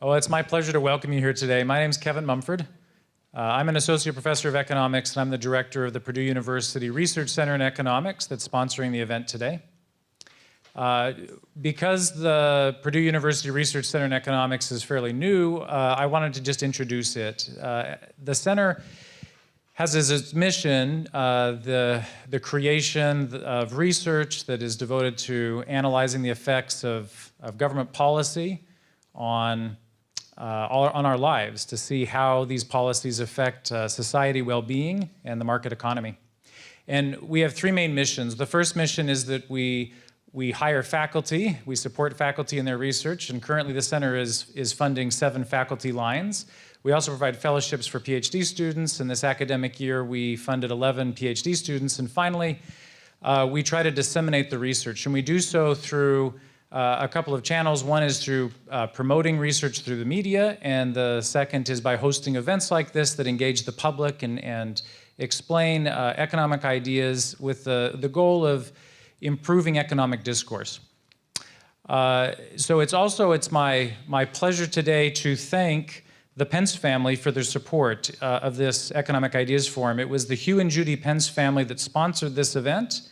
Well, it's my pleasure to welcome you here today. My name is Kevin Mumford. I'm an associate professor of economics, and I'm the director of the Purdue University Research Center in Economics that's sponsoring the event today. Because the Purdue University Research Center in Economics is fairly new, I wanted to just introduce it. The center has as its mission the creation of research that is devoted to analyzing the effects of government policy on our lives, to see how these policies affect society well-being and the market economy. And we have three main missions. The first mission is that we hire faculty, we support faculty in their research, and currently the center is funding 7 faculty lines. We also provide fellowships for PhD students, and this academic year we funded 11 PhD students. And finally, we try to disseminate the research, and we do so through a couple of channels. One is through promoting research through the media, and the second is by hosting events like this that engage the public and explain economic ideas with the goal of improving economic discourse. So it's my pleasure today to thank the Pence family for their support of this Economic Ideas Forum. It was the Hugh and Judy Pence family that sponsored this event,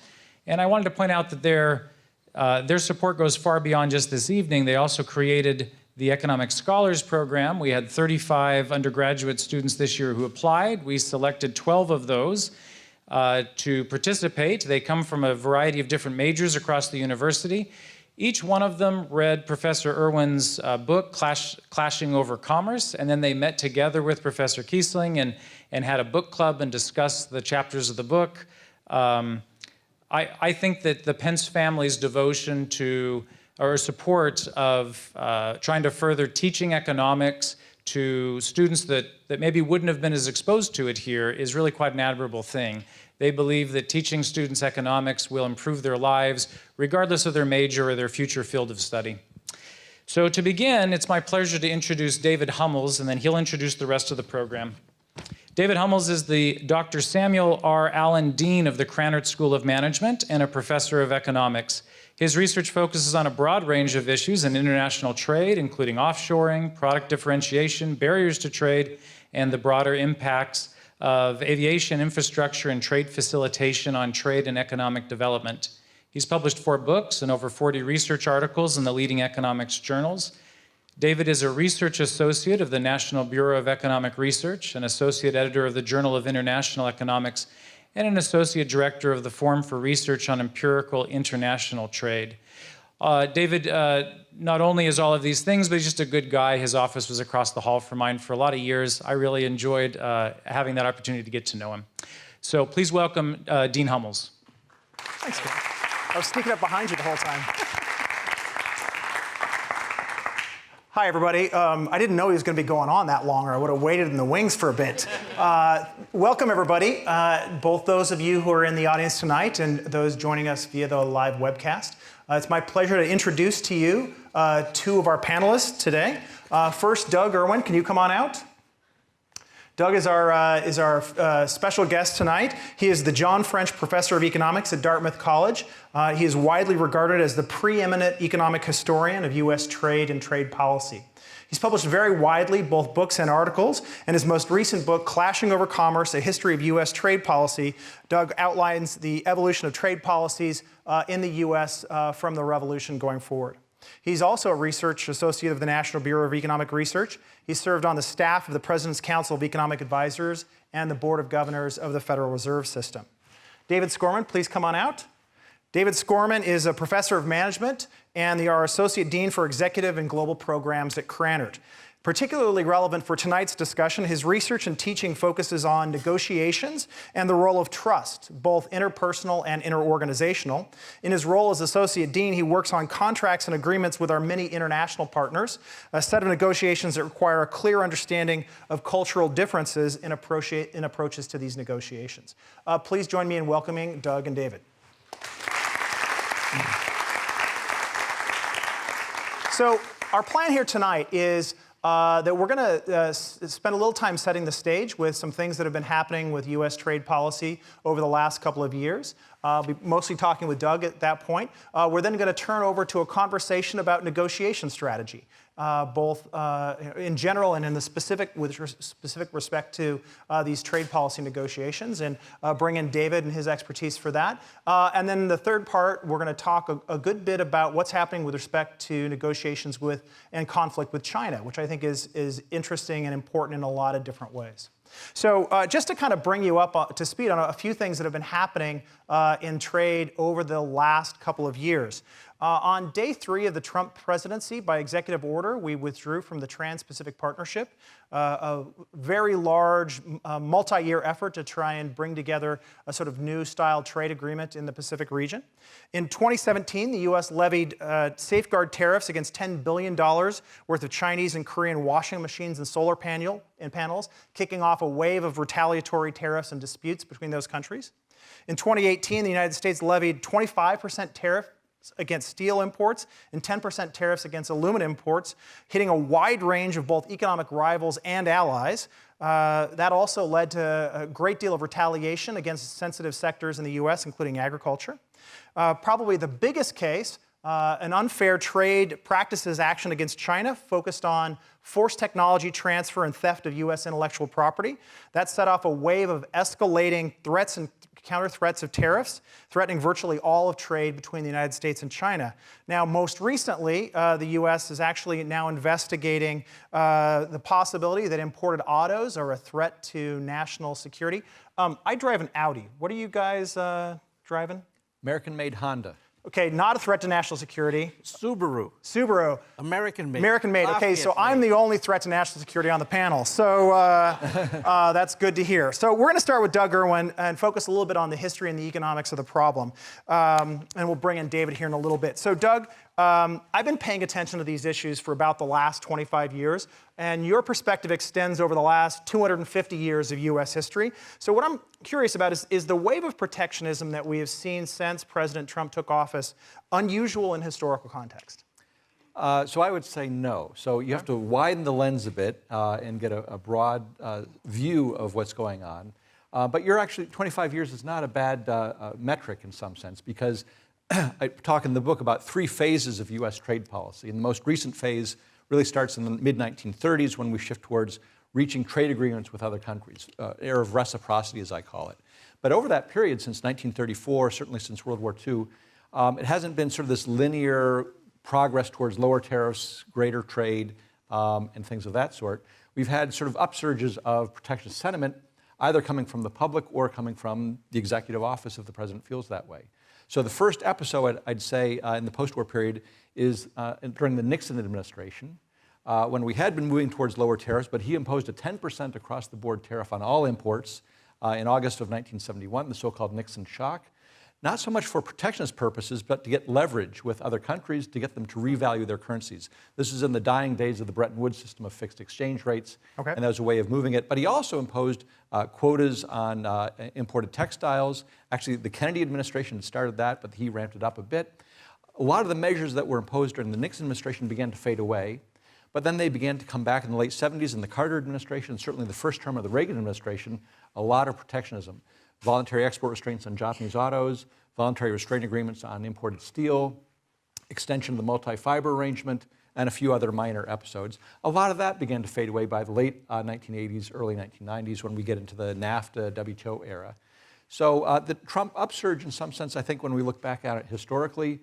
and I wanted to point out that their support goes far beyond just this evening. They also created the Economic Scholars Program. We had 35 undergraduate students this year who applied. We selected 12 of those to participate. They come from a variety of different majors across the university. Each one of them read Professor Irwin's book, Clashing Over Commerce, and then they met together with Professor Kiesling and had a book club and discussed the chapters of the book. I think that the Pence family's devotion to, or support of trying to further teaching economics to students that maybe wouldn't have been as exposed to it here is really quite an admirable thing. They believe that teaching students economics will improve their lives, regardless of their major or their future field of study. So to begin, it's my pleasure to introduce David Hummels, and then he'll introduce the rest of the program. David Hummels is the Dr. Samuel R. Allen Dean of the Krannert School of Management and a professor of economics. His research focuses on a broad range of issues in international trade, including offshoring, product differentiation, barriers to trade, and the broader impacts of aviation infrastructure and trade facilitation on trade and economic development. He's published 4 books and over 40 research articles in the leading economics journals. David is a research associate of the National Bureau of Economic Research, an associate editor of the Journal of International Economics, and an associate director of the Forum for Research on Empirical International Trade. David not only is all of these things, but he's just a good guy. His office was across the hall from mine for a lot of years. I really enjoyed having that opportunity to get to know him. So please welcome Dean Hummels. Thanks, Ken. I was sneaking up behind you the whole time. Hi, everybody. I didn't know he was going to be going on that long, or I would have waited in the wings for a bit. Welcome, everybody, both those of you who are in the audience tonight and those joining us via the live webcast. It's my pleasure to introduce to you 2 of our panelists today. First, Doug Irwin. Can you come on out? Doug is our special guest tonight. He is the John French Professor of Economics at Dartmouth College. He is widely regarded as the preeminent economic historian of U.S. trade and trade policy. He's published very widely both books and articles, and his most recent book, Clashing Over Commerce, A History of U.S. Trade Policy, Doug outlines the evolution of trade policies in the U.S. From the Revolution going forward. He's also a research associate of the National Bureau of Economic Research. He served on the staff of the President's Council of Economic Advisors and the Board of Governors of the Federal Reserve System. David Scorman, please come on out. David Scorman is a professor of management and our associate dean for executive and global programs at Krannert. Particularly relevant for tonight's discussion, his research and teaching focuses on negotiations and the role of trust, both interpersonal and interorganizational. In his role as associate dean, he works on contracts and agreements with our many international partners, a set of negotiations that require a clear understanding of cultural differences in approaches to these negotiations. Please join me in welcoming Doug and David. So our plan here tonight is that we're going to spend a little time setting the stage with some things that have been happening with U.S. trade policy over the last couple of years. I'll be mostly talking with Doug at that point. We're then going to turn over to a conversation about negotiation strategy. both in general and in the specific, with specific respect to these trade policy negotiations, and bring in David and his expertise for that. And then the third part, we're going to talk a good bit about what's happening with respect to negotiations with and conflict with China, which I think is interesting and important in a lot of different ways. So just to kind of bring you up to speed on a few things that have been happening in trade over the last couple of years. On day 3 of the Trump presidency, by executive order, we withdrew from the Trans-Pacific Partnership, a very large multi-year effort to try and bring together a sort of new style trade agreement in the Pacific region. In 2017, the U.S. levied safeguard tariffs against $10 billion worth of Chinese and Korean washing machines and solar panels, kicking off a wave of retaliatory tariffs and disputes between those countries. In 2018, the United States levied 25% tariff against steel imports and 10% tariffs against aluminum imports, hitting a wide range of both economic rivals and allies. That also led to a great deal of retaliation against sensitive sectors in the U.S., including agriculture. Probably the biggest case, an unfair trade practices action against China focused on forced technology transfer and theft of U.S. intellectual property. That set off a wave of escalating threats and counter-threats of tariffs, threatening virtually all of trade between the United States and China. Now, most recently, the U.S. is actually now investigating the possibility that imported autos are a threat to national security. I drive an Audi. What are you guys driving? American-made Honda. Okay, not a threat to national security. Subaru. American-made. American-made. Okay, so I'm the only threat to national security on the panel. So that's good to hear. So we're going to start with Doug Irwin and focus a little bit on the history and the economics of the problem. And we'll bring in David here in a little bit. So Doug, I've been paying attention to these issues for about the last 25 years, and your perspective extends over the last 250 years of U.S. history. So what I'm curious about is the wave of protectionism that we have seen since President Trump took office unusual in historical context? So I would say no. So you have to widen the lens a bit and get a broad view of what's going on. But you're actually, 25 years is not a bad metric in some sense, because I talk in the book about 3 phases of U.S. trade policy. And the most recent phase really starts in the mid-1930s when we shift towards reaching trade agreements with other countries, era of reciprocity, as I call it. But over that period, since 1934, certainly since World War II, it hasn't been sort of this linear progress towards lower tariffs, greater trade, and things of that sort. We've had sort of upsurges of protectionist sentiment, either coming from the public or coming from the executive office if the president feels that way. So the first episode, I'd say, in the post-war period is during the Nixon administration, when we had been moving towards lower tariffs, but he imposed a 10% across-the-board tariff on all imports in August of 1971, the so-called Nixon shock. Not so much for protectionist purposes, but to get leverage with other countries to get them to revalue their currencies. This is in the dying days of the Bretton Woods system of fixed exchange rates, and that was a way of moving it. But he also imposed quotas on imported textiles. Actually, the Kennedy administration started that, but he ramped it up a bit. A lot of the measures that were imposed during the Nixon administration began to fade away, but then they began to come back in the late 70s in the Carter administration, certainly the first term of the Reagan administration, a lot of protectionism. Voluntary export restraints on Japanese autos, voluntary restraint agreements on imported steel, extension of the multi-fiber arrangement, and a few other minor episodes. A lot of that began to fade away by the late 1980s, early 1990s, when we get into the NAFTA, WTO era. So the Trump upsurge, in some sense, I think when we look back at it historically,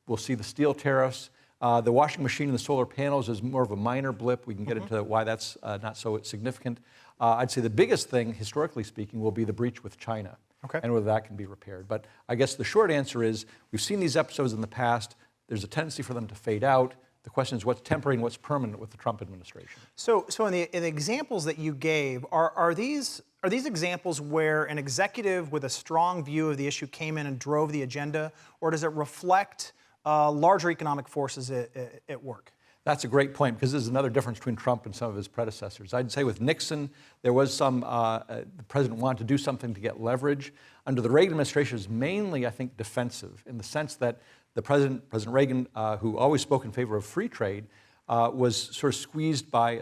we'll see the steel tariffs. The washing machine and the solar panels is more of a minor blip. We can get into why that's not so significant. I'd say the biggest thing, historically speaking, will be the breach with China, and whether that can be repaired. But I guess the short answer is we've seen these episodes in the past. There's a tendency for them to fade out. The question is what's temporary and what's permanent with the Trump administration. So in the examples that you gave, are these examples where an executive with a strong view of the issue came in and drove the agenda, or does it reflect larger economic forces at work? That's a great point, because this is another difference between Trump and some of his predecessors. I'd say with Nixon, there was some, the president wanted to do something to get leverage. Under the Reagan administration, it was mainly, I think, defensive, in the sense that the President Reagan, who always spoke in favor of free trade, was sort of squeezed by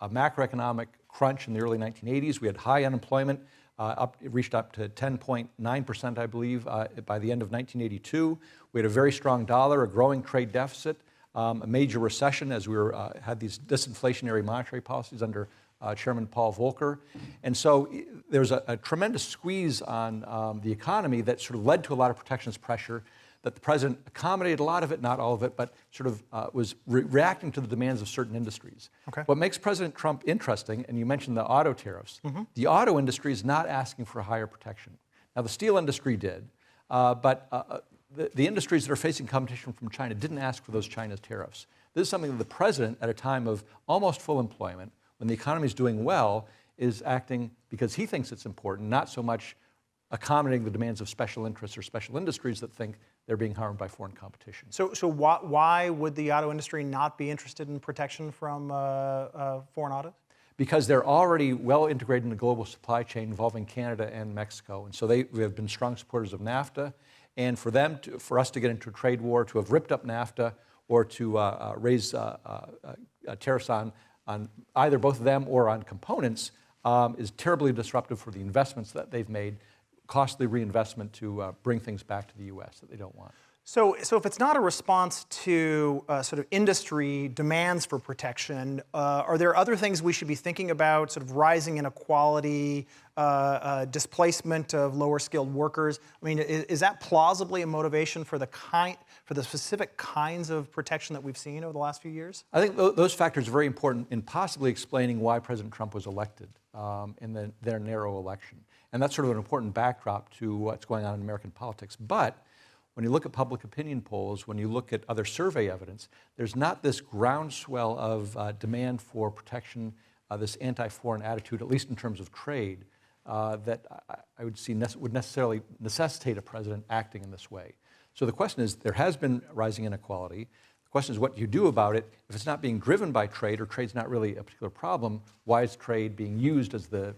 a macroeconomic crunch in the early 1980s. We had high unemployment, it reached up to 10.9%, I believe, by the end of 1982. We had a very strong dollar, a growing trade deficit. a major recession as we had these disinflationary monetary policies under Chairman Paul Volcker. And so there was a tremendous squeeze on the economy that sort of led to a lot of protectionist pressure that the president accommodated a lot of it, not all of it, but sort of was reacting to the demands of certain industries. Okay. What makes President Trump interesting, and you mentioned the auto tariffs, the auto industry is not asking for higher protection. Now, the steel industry did, but the industries that are facing competition from China didn't ask for those China tariffs. This is something that the president, at a time of almost full employment, when the economy is doing well, is acting because he thinks it's important, not so much accommodating the demands of special interests or special industries that think they're being harmed by foreign competition. So why would the auto industry not be interested in protection from foreign autos? Because they're already well integrated in the global supply chain involving Canada and Mexico. And so they have been strong supporters of NAFTA. And for us to get into a trade war, to have ripped up NAFTA, or to raise tariffs on either both of them or on components is terribly disruptive for the investments that they've made, costly reinvestment to bring things back to the U.S. that they don't want. So if it's not a response to sort of industry demands for protection, are there other things we should be thinking about, sort of rising inequality, displacement of lower skilled workers? I mean, is that plausibly a motivation for the specific kinds of protection that we've seen over the last few years? I think those factors are very important in possibly explaining why President Trump was elected in their narrow election. And that's sort of an important backdrop to what's going on in American politics. But when you look at public opinion polls, when you look at other survey evidence, there's not this groundswell of demand for protection, this anti-foreign attitude, at least in terms of trade, that I would see would necessarily necessitate a president acting in this way. So the question is, there has been rising inequality. The question is, what do you do about it? If it's not being driven by trade, or trade's not really a particular problem, why is trade being used as the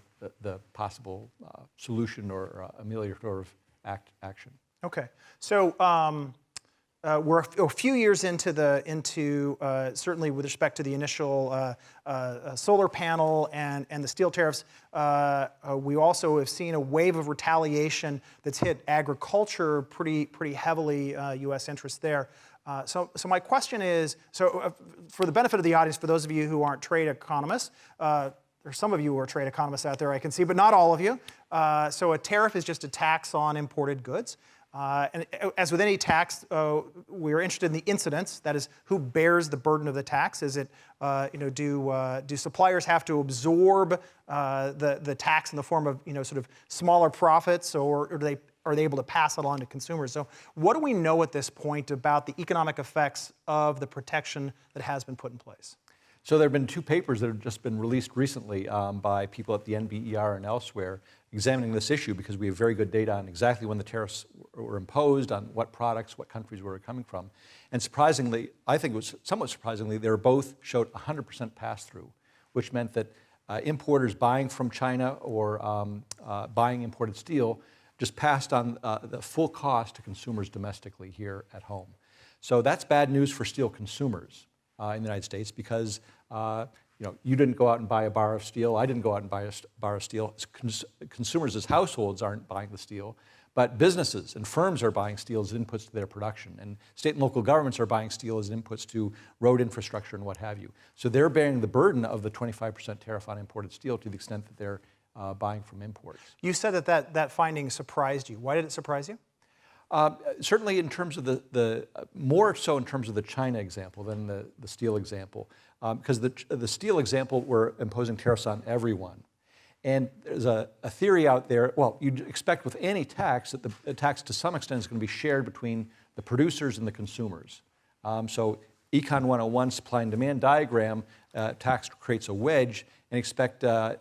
possible solution or ameliorative action? Okay, so we're a few years into certainly with respect to the initial solar panel and the steel tariffs. We also have seen a wave of retaliation that's hit agriculture pretty heavily. U.S. interests there. So my question is, for the benefit of the audience, for those of you who aren't trade economists. There's some of you who are trade economists out there, I can see, but not all of you. So a tariff is just a tax on imported goods. And as with any tax, we're interested in the incidence. That is, who bears the burden of the tax? Is it, do suppliers have to absorb the tax in the form of, sort of smaller profits, or are they able to pass it on to consumers? So what do we know at this point about the economic effects of the protection that has been put in place? So there have been two papers that have just been released recently by people at the NBER and elsewhere examining this issue, because we have very good data on exactly when the tariffs were imposed, on what products, what countries were coming from. And surprisingly, I think it was somewhat surprisingly, they both showed 100% pass-through, which meant that importers buying from China or buying imported steel just passed on the full cost to consumers domestically here at home. So that's bad news for steel consumers in the United States, because you didn't go out and buy a bar of steel. I didn't go out and buy a bar of steel. Consumers as households aren't buying the steel, but businesses and firms are buying steel as inputs to their production, and state and local governments are buying steel as inputs to road infrastructure and what have you. So they're bearing the burden of the 25% tariff on imported steel to the extent that they're buying from imports. You said that finding surprised you. Why did it surprise you? Certainly in terms of more so in terms of the China example than the steel example, because the steel example, we're imposing tariffs on everyone. And there's a theory out there, well, you'd expect with any tax that the tax to some extent is going to be shared between the producers and the consumers. So Econ 101 supply and demand diagram, tax creates a wedge, and expect that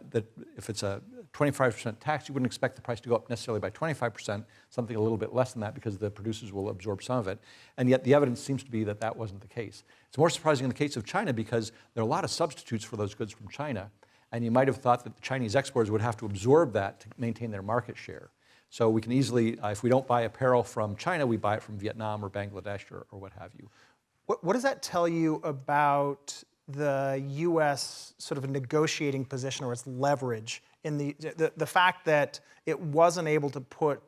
if it's a 25% tax, you wouldn't expect the price to go up necessarily by 25%, something a little bit less than that, because the producers will absorb some of it. And yet the evidence seems to be that that wasn't the case. It's more surprising in the case of China, because there are a lot of substitutes for those goods from China, and you might have thought that the Chinese exporters would have to absorb that to maintain their market share. So we can easily, if we don't buy apparel from China, we buy it from Vietnam or Bangladesh or what have you. What does that tell you about the U.S. sort of negotiating position or its leverage in the fact that it wasn't able to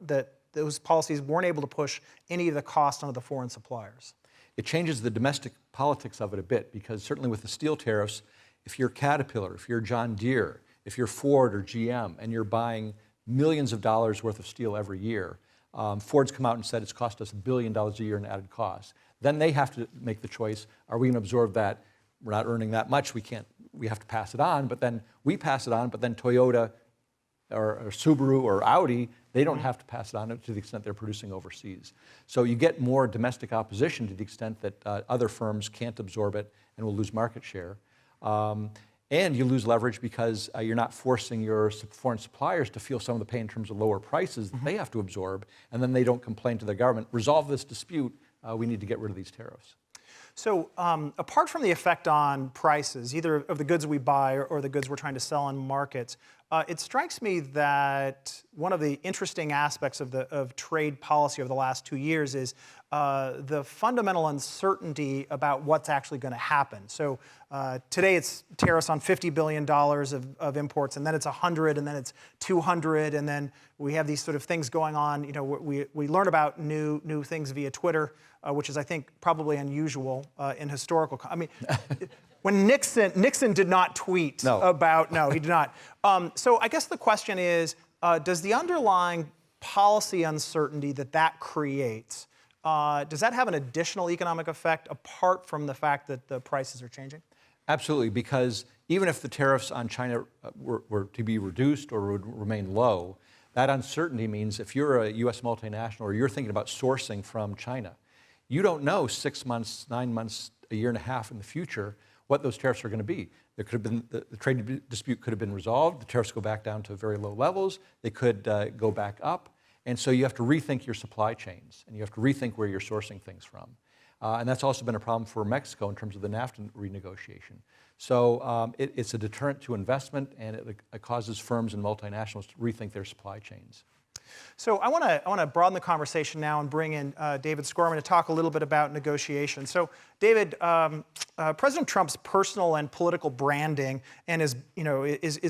that those policies weren't able to push any of the cost onto the foreign suppliers? It changes the domestic politics of it a bit, because certainly with the steel tariffs, if you're Caterpillar, if you're John Deere, if you're Ford or GM, and you're buying millions of dollars worth of steel every year, Ford's come out and said it's cost us $1 billion a year in added costs. Then they have to make the choice, are we going to absorb that? We're not earning that much, we have to pass it on, but then we pass it on, but then Toyota or Subaru or Audi, they don't have to pass it on to the extent they're producing overseas. So you get more domestic opposition to the extent that other firms can't absorb it and will lose market share. And you lose leverage because you're not forcing your foreign suppliers to feel some of the pain in terms of lower prices that they have to absorb, and then they don't complain to the government, resolve this dispute, we need to get rid of these tariffs. So apart from the effect on prices, either of the goods we buy or the goods we're trying to sell on markets, it strikes me that one of the interesting aspects of trade policy over the last 2 years is the fundamental uncertainty about what's actually going to happen. So today it's tariffs on $50 billion of imports, and then it's 100, and then it's 200, and then we have these sort of things going on. You know, we learn about new things via Twitter, which is, I think, probably unusual in historical. I mean, when Nixon did not tweet about, no, he did not. So I guess the question is, does the underlying policy uncertainty that creates, does that have an additional economic effect apart from the fact that the prices are changing? Absolutely, because even if the tariffs on China were to be reduced or would remain low, that uncertainty means if you're a U.S. multinational or you're thinking about sourcing from China, you don't know 6 months, 9 months, a year and a half in the future what those tariffs are going to be. There could have been, the trade dispute could have been resolved, the tariffs go back down to very low levels, they could go back up, and so you have to rethink your supply chains, and you have to rethink where you're sourcing things from. And that's also been a problem for Mexico in terms of the NAFTA renegotiation. So it's a deterrent to investment, and it causes firms and multinationals to rethink their supply chains. So I want to broaden the conversation now and bring in David Scorman to talk a little bit about negotiation. So, David, President Trump's personal and political branding and is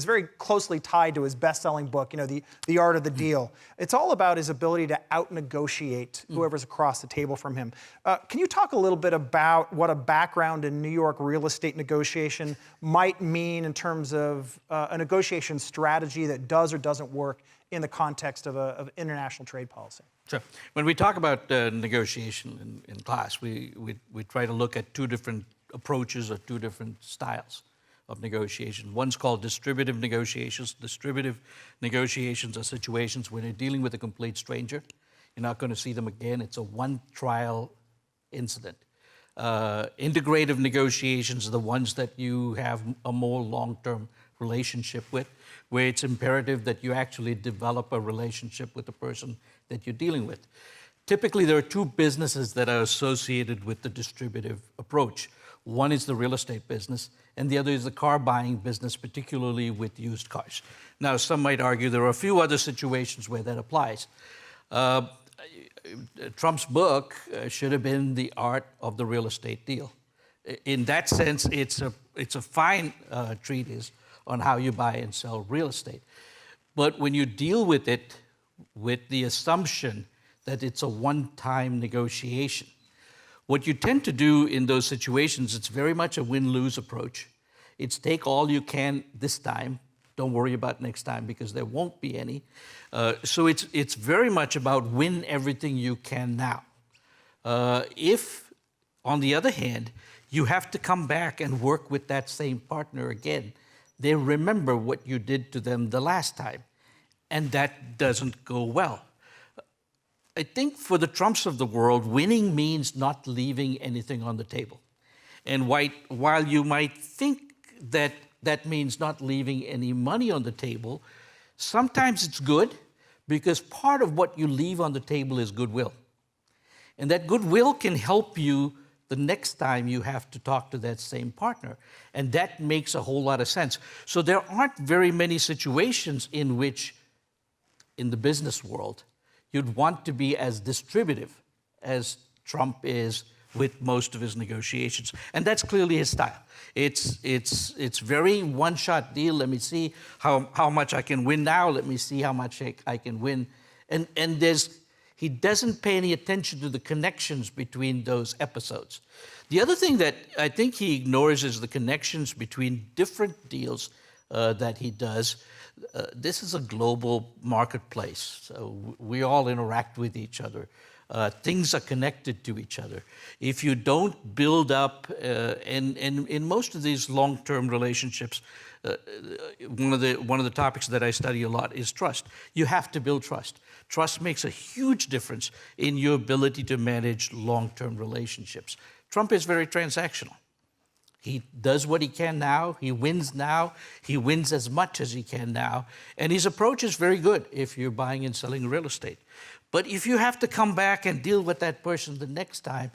very closely tied to his best-selling book, The Art of the Deal. It's all about his ability to out-negotiate whoever's across the table from him. Can you talk a little bit about what a background in New York real estate negotiation might mean in terms of a negotiation strategy that does or doesn't work in the context of international trade policy? Sure. When we talk about negotiation in class, we try to look at two different approaches or two different styles of negotiation. One's called distributive negotiations. Distributive negotiations are situations when you're dealing with a complete stranger. You're not going to see them again. It's a one-trial incident. Integrative negotiations are the ones that you have a more long-term relationship with, where it's imperative that you actually develop a relationship with the person that you're dealing with. Typically, there are two businesses that are associated with the distributive approach. One is the real estate business, and the other is the car buying business, particularly with used cars. Now, some might argue there are a few other situations where that applies. Trump's book should have been The Art of the Real Estate Deal. In that sense, it's a fine treatise on how you buy and sell real estate. But when you deal with it with the assumption that it's a one-time negotiation, what you tend to do in those situations, it's very much a win-lose approach. It's take all you can this time, don't worry about next time because there won't be any. So it's very much about win everything you can now. If, on the other hand, you have to come back and work with that same partner again, they remember what you did to them the last time, and that doesn't go well. I think for the Trumps of the world, winning means not leaving anything on the table. And while you might think that that means not leaving any money on the table, sometimes it's good because part of what you leave on the table is goodwill. And that goodwill can help you the next time you have to talk to that same partner. And that makes a whole lot of sense. So there aren't very many situations in which, in the business world, you'd want to be as distributive as Trump is with most of his negotiations. And that's clearly his style. It's very one-shot deal. Let me see how much I can win now. Let me see how much I can win. And He doesn't pay any attention to the connections between those episodes. The other thing that I think he ignores is the connections between different deals that he does. This is a global marketplace, so we all interact with each other. Things are connected to each other. If you don't build up, and in most of these long-term relationships, one of the topics that I study a lot is trust. You have to build trust. Trust makes a huge difference in your ability to manage long-term relationships. Trump is very transactional. He does what he can now, he wins as much as he can now, and his approach is very good if you're buying and selling real estate. But if you have to come back and deal with that person the next time,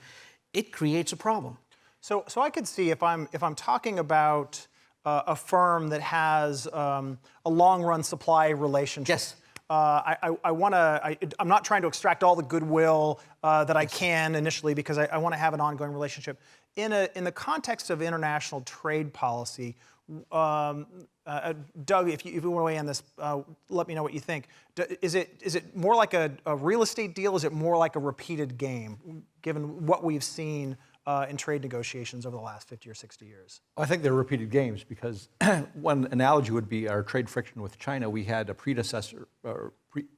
it creates a problem. So I could see if I'm talking about a firm that has a long-run supply relationship. Yes. I'm not trying to extract all the goodwill that I can initially because I want to have an ongoing relationship. In the context of international trade policy, Doug, if you want to weigh in this, let me know what you think. Is it more like a real estate deal? Is it more like a repeated game, given what we've seen in trade negotiations over the last 50 or 60 years? I think they're repeated games because one analogy would be our trade friction with China. We had a predecessor, or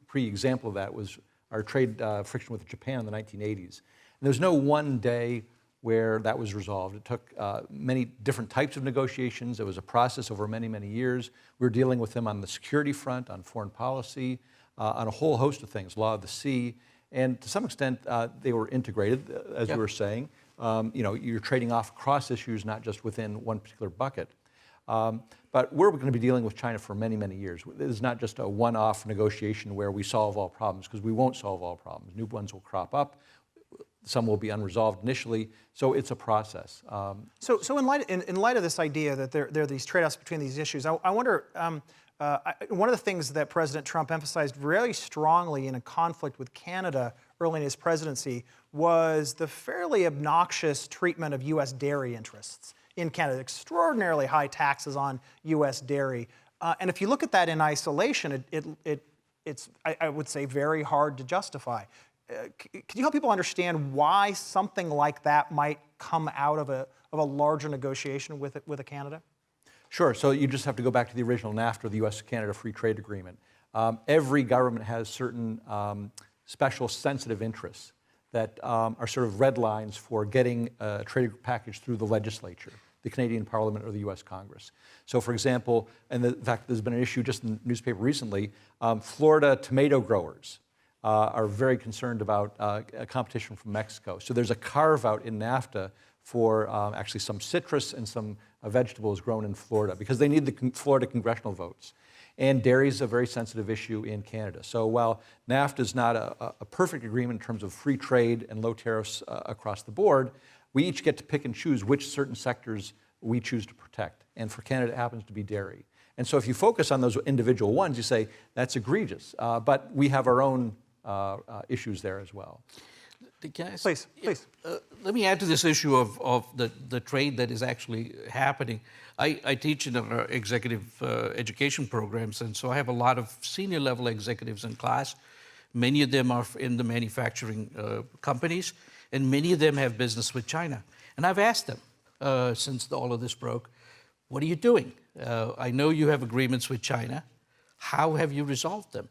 pre-example of that was our trade friction with Japan in the 1980s. And there's no one day where that was resolved. It took many different types of negotiations. It was a process over many, many years. We were dealing with them on the security front, on foreign policy, on a whole host of things, law of the sea. And to some extent, they were integrated, as you were saying. You're trading off across issues, not just within one particular bucket. But we're going to be dealing with China for many, many years. This is not just a one-off negotiation where we solve all problems, because we won't solve all problems. New ones will crop up. Some will be unresolved initially, so it's a process. So in light of this idea that there are these trade-offs between these issues, I wonder, one of the things that President Trump emphasized very strongly in a conflict with Canada early in his presidency was the fairly obnoxious treatment of U.S. dairy interests in Canada, extraordinarily high taxes on U.S. dairy. And if you look at that in isolation, it's I would say, very hard to justify. Can you help people understand why something like that might come out of a larger negotiation with a Canada? Sure. So you just have to go back to the original NAFTA, the U.S.-Canada Free Trade Agreement. Every government has certain special sensitive interests that are sort of red lines for getting a trade package through the legislature, the Canadian Parliament or the U.S. Congress. So, for example, and in fact, there's been an issue just in the newspaper recently, Florida tomato growers are very concerned about competition from Mexico. So there's a carve-out in NAFTA for actually some citrus and some vegetables grown in Florida because they need the Florida congressional votes. And dairy is a very sensitive issue in Canada. So while NAFTA is not a perfect agreement in terms of free trade and low tariffs across the board, we each get to pick and choose which certain sectors we choose to protect. And for Canada, it happens to be dairy. And so if you focus on those individual ones, you say, that's egregious. But we have our own issues there as well. Please. Let me add to this issue of the trade that is actually happening. I teach in our executive education programs, and so I have a lot of senior level executives in class. Many of them are in the manufacturing companies, and many of them have business with China. And I've asked them, since all of this broke, what are you doing? I know you have agreements with China. How have you resolved them?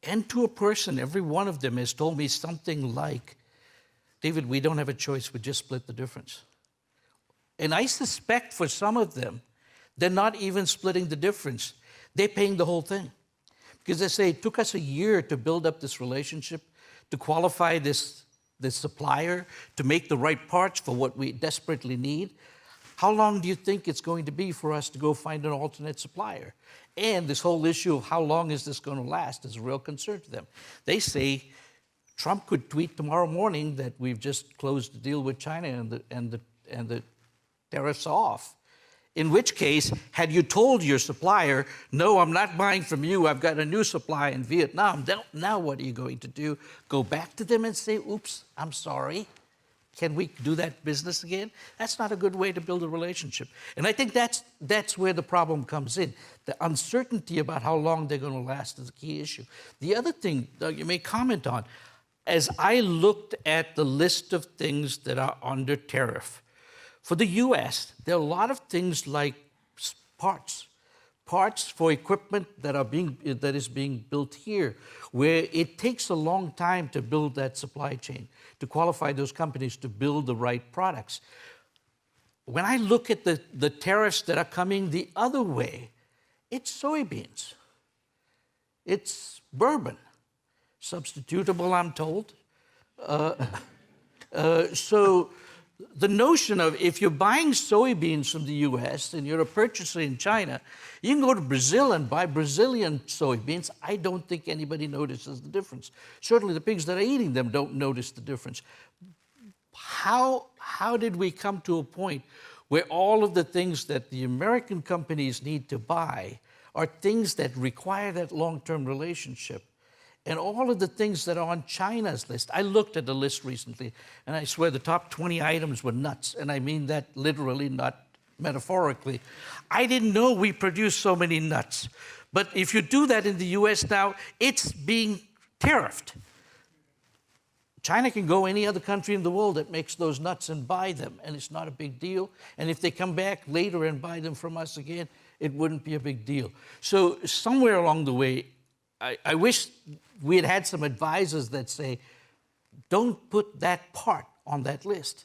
And to a person, every one of them has told me something like, David, we don't have a choice, we just split the difference. And I suspect for some of them, they're not even splitting the difference. They're paying the whole thing. Because they say, it took us a year to build up this relationship, to qualify this supplier, to make the right parts for what we desperately need. How long do you think it's going to be for us to go find an alternate supplier? And this whole issue of how long is this going to last is a real concern to them. They say Trump could tweet tomorrow morning that we've just closed the deal with China and the tariffs off. In which case, had you told your supplier, no, I'm not buying from you, I've got a new supply in Vietnam, now what are you going to do? Go back to them and say, oops, I'm sorry. Can we do that business again? That's not a good way to build a relationship. And I think that's where the problem comes in. The uncertainty about how long they're going to last is a key issue. The other thing, Doug, you may comment on, as I looked at the list of things that are under tariff, for the US, there are a lot of things like parts for equipment that is being built here, where it takes a long time to build that supply chain, to qualify those companies to build the right products. When I look at the tariffs that are coming the other way, it's soybeans, it's bourbon, substitutable, I'm told. So the notion of if you're buying soybeans from the US and you're a purchaser in China, you can go to Brazil and buy Brazilian soybeans. I don't think anybody notices the difference. Certainly the pigs that are eating them don't notice the difference. How did we come to a point where all of the things that the American companies need to buy are things that require that long-term relationship? And all of the things that are on China's list, I looked at the list recently, and I swear the top 20 items were nuts, and I mean that literally, not metaphorically. I didn't know we produce so many nuts. But if you do that in the US now, it's being tariffed. China can go any other country in the world that makes those nuts and buy them, and it's not a big deal. And if they come back later and buy them from us again, it wouldn't be a big deal. So somewhere along the way, I wish we had had some advisors that say, don't put that part on that list.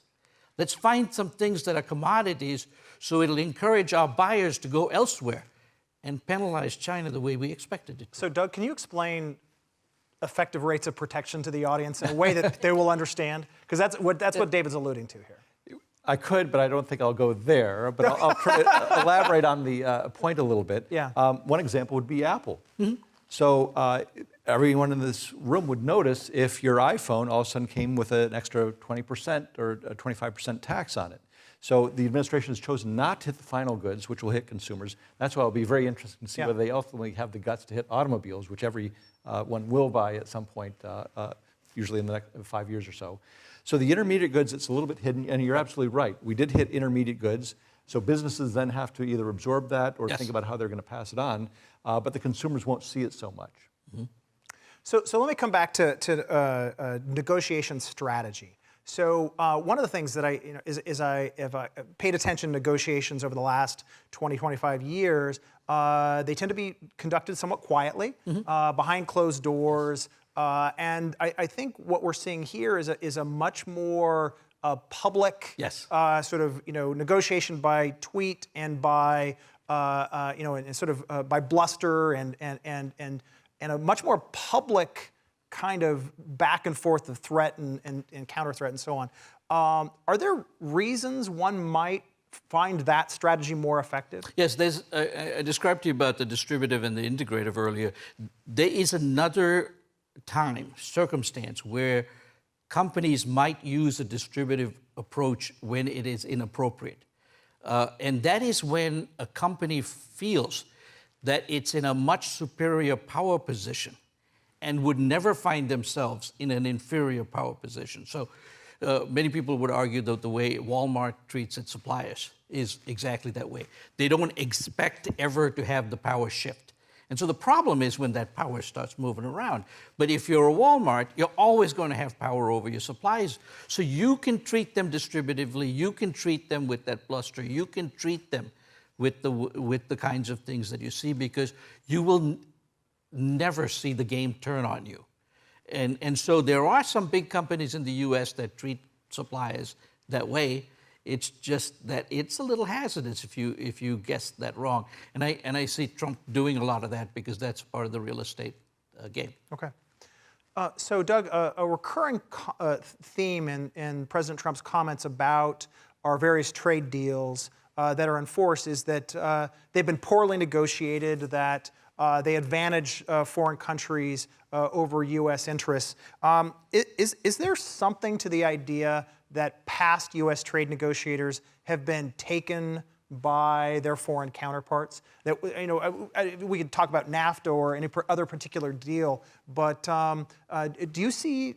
Let's find some things that are commodities so it'll encourage our buyers to go elsewhere and penalize China the way we expected it to. So Doug, can you explain effective rates of protection to the audience in a way that they will understand? Because that's what David's alluding to here. I could, but I don't think I'll go there. But I'll try to elaborate on the point a little bit. Yeah. One example would be Apple. So everyone in this room would notice if your iPhone all of a sudden came with an extra 20% or a 25% tax on it. So the administration has chosen not to hit the final goods, which will hit consumers. That's why it'll be very interesting to see whether they ultimately have the guts to hit automobiles, which one will buy at some point, usually in the next 5 years or so. So the intermediate goods, it's a little bit hidden, and you're absolutely right. We did hit intermediate goods. So businesses then have to either absorb that or think about how they're going to pass it on, but the consumers won't see it so much. So let me come back to negotiation strategy. So one of the things that I paid attention to negotiations over the last 20, 25 years, they tend to be conducted somewhat quietly, behind closed doors, and I think what we're seeing here is a much more public sort of negotiation by tweet and by and sort of by bluster and a much more public kind of back and forth of threat and counter threat and so on. Are there reasons one might find that strategy more effective? Yes, I described to you about the distributive and the integrative earlier. There is another circumstance where companies might use a distributive approach when it is inappropriate. And that is when a company feels that it's in a much superior power position and would never find themselves in an inferior power position. So many people would argue that the way Walmart treats its suppliers is exactly that way. They don't expect ever to have the power shift. And so the problem is when that power starts moving around. But if you're a Walmart, you're always going to have power over your supplies. So you can treat them distributively. You can treat them with that bluster. You can treat them with the kinds of things that you see, because you will never see the game turn on you. And so there are some big companies in the U.S. that treat suppliers that way. It's just that it's a little hazardous if you guess that wrong. And I see Trump doing a lot of that because that's part of the real estate game. Okay. So Doug, a recurring theme in President Trump's comments about our various trade deals that are in force is that they've been poorly negotiated, that they advantage foreign countries over U.S. interests. Is there something to the idea that past U.S. trade negotiators have been taken by their foreign counterparts? That we could talk about NAFTA or any other particular deal, but do you see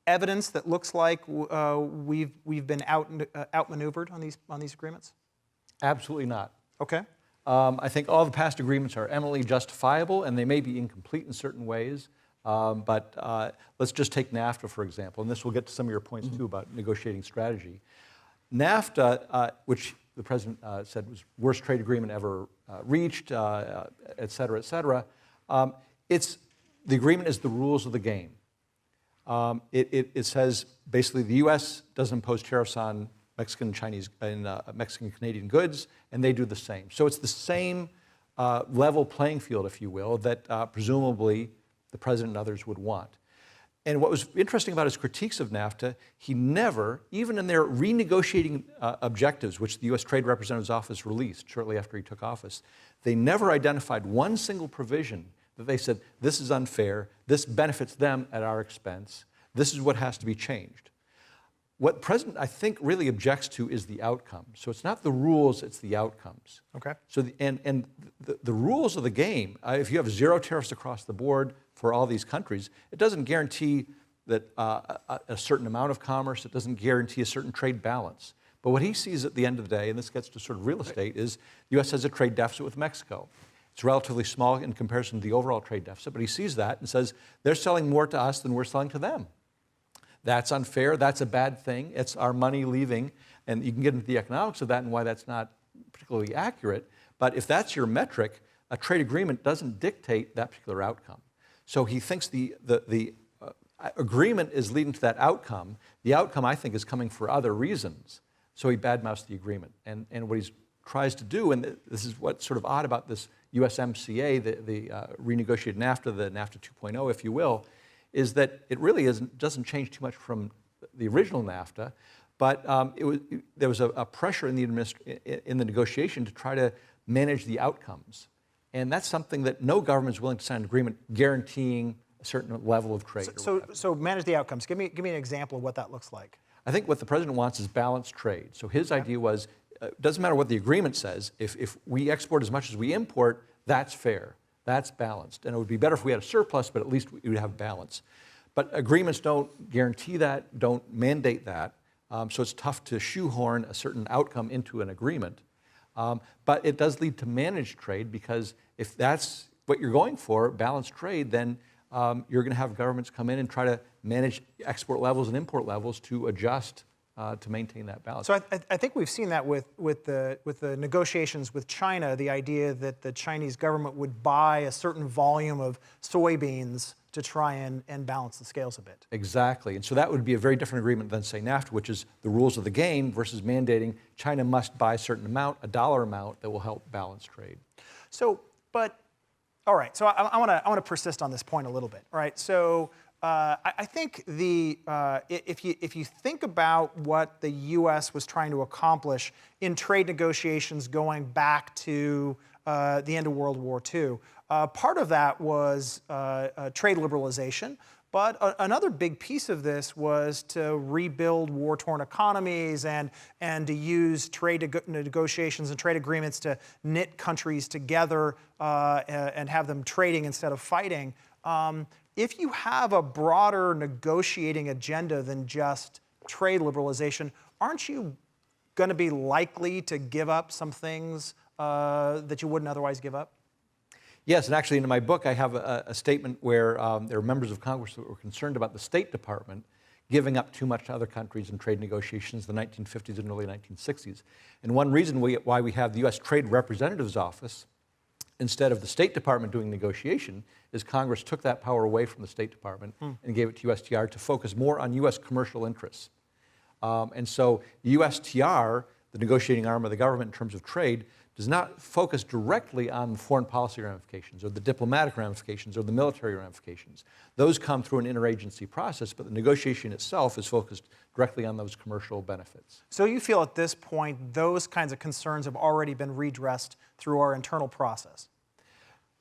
evidence that looks like we've been outmaneuvered on these agreements? Absolutely not. Okay. I think all the past agreements are eminently justifiable, and they may be incomplete in certain ways. But let's just take NAFTA, for example, and this will get to some of your points, too, about negotiating strategy. NAFTA, which the president said was worst trade agreement ever reached, et cetera, et cetera, the agreement is the rules of the game. It says basically the U.S. doesn't impose tariffs on Mexican, Chinese, and Mexican Canadian goods, and they do the same. So it's the same level playing field, if you will, that presumably the president and others would want. And what was interesting about his critiques of NAFTA, he never, even in their renegotiating objectives, which the U.S. Trade Representative's Office released shortly after he took office, they never identified one single provision that they said, this is unfair, this benefits them at our expense, this is what has to be changed. What the president, I think, really objects to is the outcome. So it's not the rules, it's the outcomes. Okay. So the rules of the game, if you have zero tariffs across the board for all these countries, it doesn't guarantee that a certain amount of commerce, it doesn't guarantee a certain trade balance. But what he sees at the end of the day, and this gets to sort of real estate, is the U.S. has a trade deficit with Mexico. It's relatively small in comparison to the overall trade deficit, but he sees that and says, they're selling more to us than we're selling to them. That's unfair, that's a bad thing, it's our money leaving, and you can get into the economics of that and why that's not particularly accurate, but if that's your metric, a trade agreement doesn't dictate that particular outcome. So he thinks the agreement is leading to that outcome. The outcome, I think, is coming for other reasons, so he badmouths the agreement. And what he tries to do, and this is what's sort of odd about this USMCA, the renegotiated NAFTA, the NAFTA 2.0, if you will, is that it really doesn't change too much from the original NAFTA, but there was a pressure in the negotiation to try to manage the outcomes. And that's something that no government is willing to sign an agreement guaranteeing a certain level of trade. So manage the outcomes. Give me an example of what that looks like. I think what the president wants is balanced trade. So his idea was, it doesn't matter what the agreement says, if we export as much as we import, that's fair. That's balanced. And it would be better if we had a surplus, but at least we would have balance. But agreements don't guarantee that, don't mandate that. So it's tough to shoehorn a certain outcome into an agreement. But it does lead to managed trade, because if that's what you're going for, balanced trade, then you're going to have governments come in and try to manage export levels and import levels to adjust to maintain that balance. So I think we've seen that with the negotiations with China, the idea that the Chinese government would buy a certain volume of soybeans to try and balance the scales a bit. Exactly, and so that would be a very different agreement than, say, NAFTA, which is the rules of the game versus mandating China must buy a certain amount, a dollar amount, that will help balance trade. So, all right, so I want to persist on this point a little bit, all right? So I think if you think about what the U.S. was trying to accomplish in trade negotiations going back to the end of World War II, part of that was trade liberalization, but another big piece of this was to rebuild war-torn economies and to use trade negotiations and trade agreements to knit countries together and have them trading instead of fighting. If you have a broader negotiating agenda than just trade liberalization, aren't you going to be likely to give up some things that you wouldn't otherwise give up? Yes, and actually in my book I have a statement where there are members of Congress that were concerned about the State Department giving up too much to other countries in trade negotiations in the 1950s and early 1960s. And one reason why we have the U.S. Trade Representative's Office instead of the State Department doing negotiation is Congress took that power away from the State Department and gave it to USTR to focus more on U.S. commercial interests. And so USTR, the negotiating arm of the government in terms of trade, does not focus directly on foreign policy ramifications or the diplomatic ramifications or the military ramifications. Those come through an interagency process, but the negotiation itself is focused directly on those commercial benefits. So you feel at this point those kinds of concerns have already been redressed through our internal process?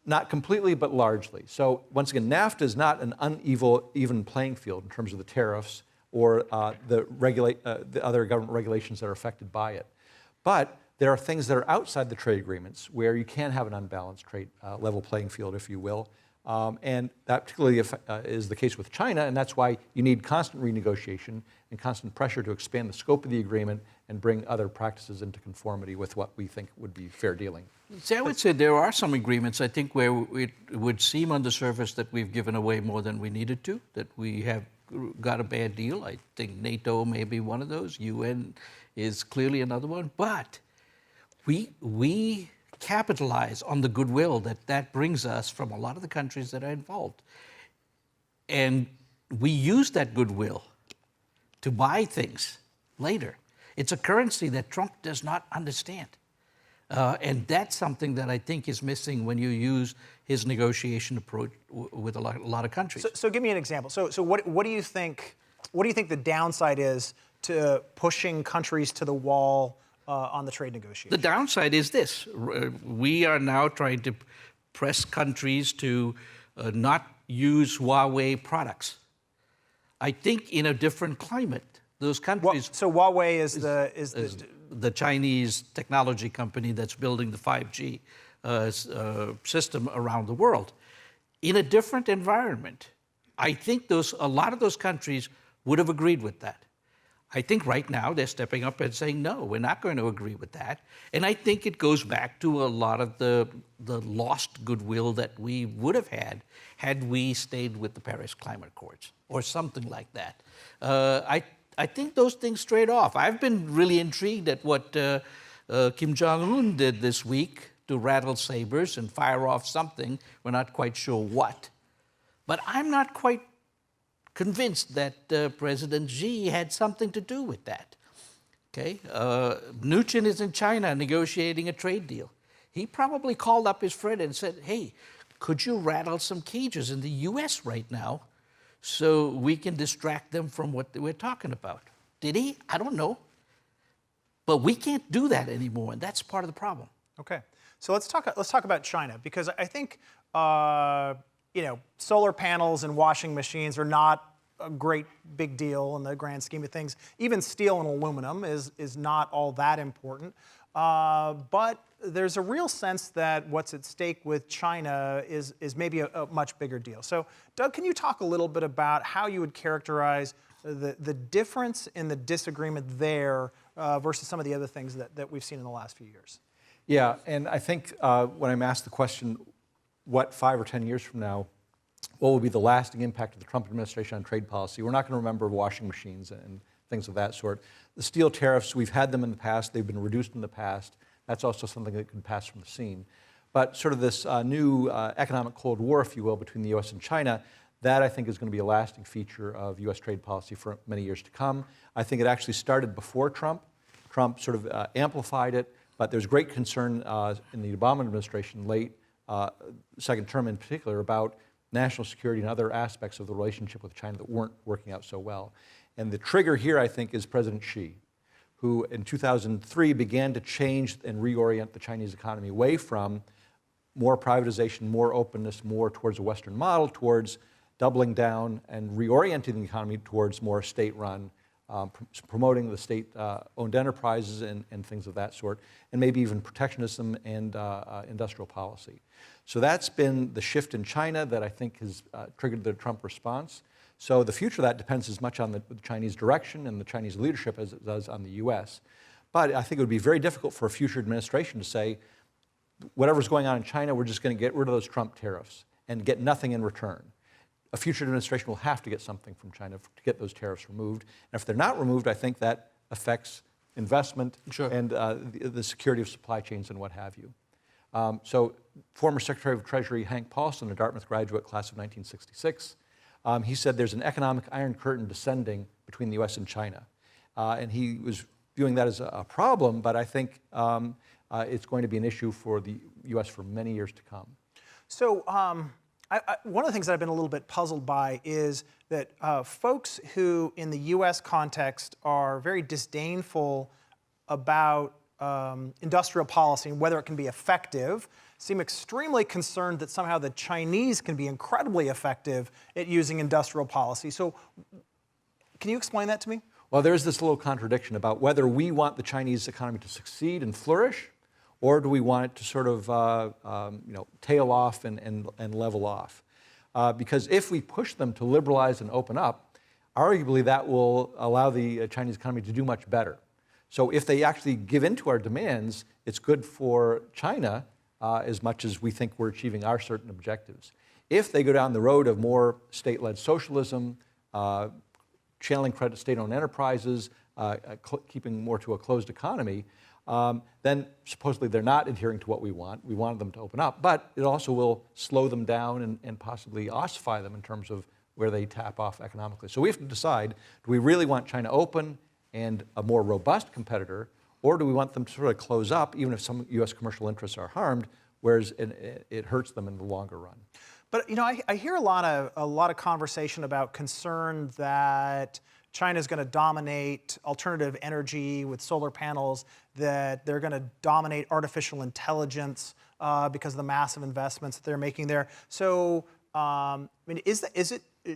Not completely, but largely. So once again, NAFTA is not an uneven playing field in terms of the tariffs or the other government regulations that are affected by it. But there are things that are outside the trade agreements where you can have an unbalanced trade level playing field, if you will. And that particularly is the case with China, and that's why you need constant renegotiation and constant pressure to expand the scope of the agreement and bring other practices into conformity with what we think would be fair dealing. See, I would say there are some agreements, I think, where it would seem on the surface that we've given away more than we needed to, that we have got a bad deal. I think NATO may be one of those. UN is clearly another one. But we capitalize on the goodwill that brings us from a lot of the countries that are involved. And we use that goodwill to buy things later. It's a currency that Trump does not understand. And that's something that I think is missing when you use his negotiation approach with a lot of countries. So give me an example. So what do you think? What do you think the downside is to pushing countries to the wall on the trade negotiations? The downside is this: we are now trying to press countries to not use Huawei products. I think in a different climate, those countries. So Huawei is the Chinese technology company that's building the 5G system around the world. In a different environment, I think a lot of those countries would have agreed with that. I think right now they're stepping up and saying, no, we're not going to agree with that. And I think it goes back to a lot of the lost goodwill that we would have had we stayed with the Paris Climate Accords or something like that. I think those things trade off. I've been really intrigued at what Kim Jong-un did this week to rattle sabers and fire off something. We're not quite sure what. But I'm not quite convinced that President Xi had something to do with that. Okay, Mnuchin is in China negotiating a trade deal. He probably called up his friend and said, hey, could you rattle some cages in the US right now so we can distract them from what we're talking about? Did he? I don't know. But we can't do that anymore, and that's part of the problem. Okay, so let's talk about China, because I think solar panels and washing machines are not a great big deal in the grand scheme of things. Even steel and aluminum is not all that important. But there's a real sense that what's at stake with China is maybe a much bigger deal. So, Doug, can you talk a little bit about how you would characterize the difference in the disagreement there versus some of the other things that we've seen in the last few years? Yeah, and I think when I'm asked the question, what 5 or 10 years from now, what will be the lasting impact of the Trump administration on trade policy? We're not going to remember washing machines and things of that sort. The steel tariffs, we've had them in the past. They've been reduced in the past. That's also something that can pass from the scene. But sort of this new economic Cold War, if you will, between the U.S. and China, that I think is going to be a lasting feature of U.S. trade policy for many years to come. I think it actually started before Trump. Trump sort of amplified it, but there's great concern in the Obama administration, late second term in particular, about national security and other aspects of the relationship with China that weren't working out so well. And the trigger here, I think, is President Xi, who in 2003 began to change and reorient the Chinese economy away from more privatization, more openness, more towards a Western model, towards doubling down and reorienting the economy towards more state-run, promoting the state-owned enterprises and things of that sort, and maybe even protectionism and industrial policy. So that's been the shift in China that I think has triggered the Trump response. So the future of that depends as much on the Chinese direction and the Chinese leadership as it does on the U.S. But I think it would be very difficult for a future administration to say, whatever's going on in China, we're just going to get rid of those Trump tariffs and get nothing in return. A future administration will have to get something from China to get those tariffs removed. And if they're not removed, I think that affects investment and the security of supply chains and what have you. So former Secretary of Treasury Hank Paulson, a Dartmouth graduate class of 1966, he said there's an economic iron curtain descending between the U.S. and China. And he was viewing that as a problem, but I think it's going to be an issue for the U.S. for many years to come. So one of the things that I've been a little bit puzzled by is that folks who in the U.S. context are very disdainful about industrial policy and whether it can be effective seem extremely concerned that somehow the Chinese can be incredibly effective at using industrial policy. So can you explain that to me? Well, there's this little contradiction about whether we want the Chinese economy to succeed and flourish, or do we want it to sort of tail off and level off. because if we push them to liberalize and open up, arguably that will allow the Chinese economy to do much better. So if they actually give in to our demands, it's good for China as much as we think we're achieving our certain objectives. If they go down the road of more state-led socialism, channeling credit to state-owned enterprises, keeping more to a closed economy, then supposedly they're not adhering to what we want. We wanted them to open up, but it also will slow them down and possibly ossify them in terms of where they tap off economically. So we have to decide, do we really want China open and a more robust competitor, or do we want them to sort of close up, even if some U.S. commercial interests are harmed, whereas it hurts them in the longer run? But I hear a lot of conversation about concern that China's going to dominate alternative energy with solar panels, that they're going to dominate artificial intelligence because of the massive investments that they're making there. So, I mean,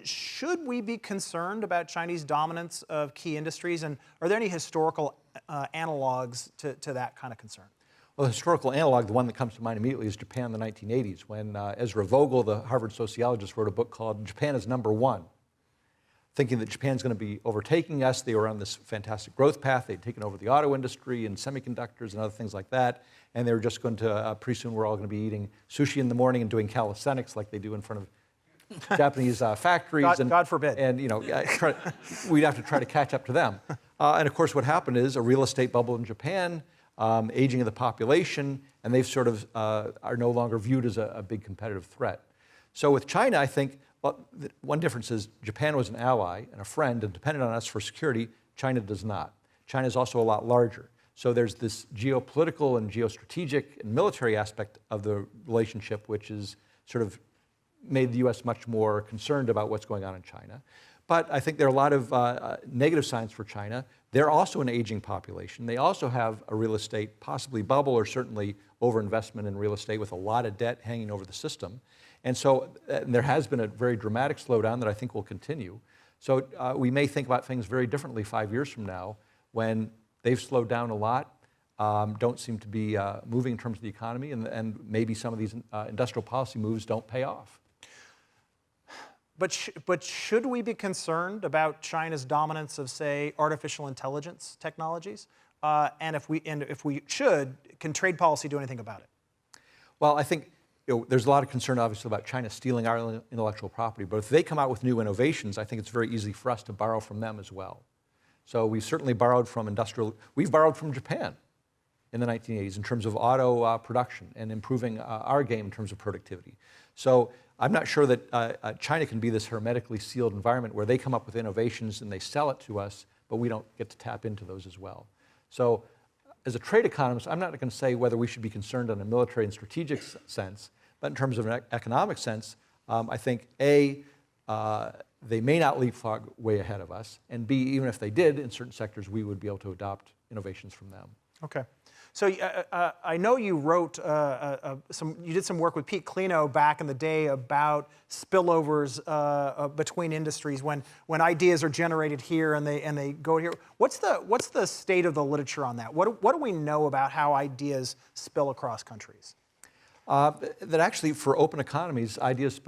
should we be concerned about Chinese dominance of key industries, and are there any historical analogs to that kind of concern? Well, the historical analog, the one that comes to mind immediately, is Japan in the 1980s, when Ezra Vogel, the Harvard sociologist, wrote a book called Japan is Number One, thinking that Japan's going to be overtaking us. They were on this fantastic growth path. They'd taken over the auto industry and semiconductors and other things like that, and they were just going to, pretty soon we're all going to be eating sushi in the morning and doing calisthenics like they do in front of Japanese factories. God forbid. And we'd have to try to catch up to them. And of course what happened is a real estate bubble in Japan, aging of the population, and they've sort of are no longer viewed as a big competitive threat. So with China, I think, well, one difference is Japan was an ally and a friend and depended on us for security. China does not. China is also a lot larger. So there's this geopolitical and geostrategic and military aspect of the relationship, which is sort of made the U.S. much more concerned about what's going on in China. But I think there are a lot of negative signs for China. They're also an aging population. They also have a real estate possibly bubble, or certainly overinvestment in real estate with a lot of debt hanging over the system. And so there has been a very dramatic slowdown that I think will continue. So we may think about things very differently 5 years from now when they've slowed down a lot, don't seem to be moving in terms of the economy, and maybe some of these industrial policy moves don't pay off. But should we be concerned about China's dominance of, say, artificial intelligence technologies? And if we should, can trade policy do anything about it? Well, I think there's a lot of concern, obviously, about China stealing our intellectual property. But if they come out with new innovations, I think it's very easy for us to borrow from them as well. So we've certainly borrowed from we've borrowed from Japan in the 1980s in terms of auto production and improving our game in terms of productivity. So I'm not sure that China can be this hermetically sealed environment where they come up with innovations and they sell it to us, but we don't get to tap into those as well. So as a trade economist, I'm not going to say whether we should be concerned in a military and strategic sense, but in terms of an economic sense, I think A, they may not leapfrog way ahead of us, and B, even if they did, in certain sectors, we would be able to adopt innovations from them. Okay. So I know you wrote you did some work with Pete Clino back in the day about spillovers between industries when ideas are generated here and they go here. What's the state of the literature on that? What do we know about how ideas spill across countries? That actually, for open economies, ideas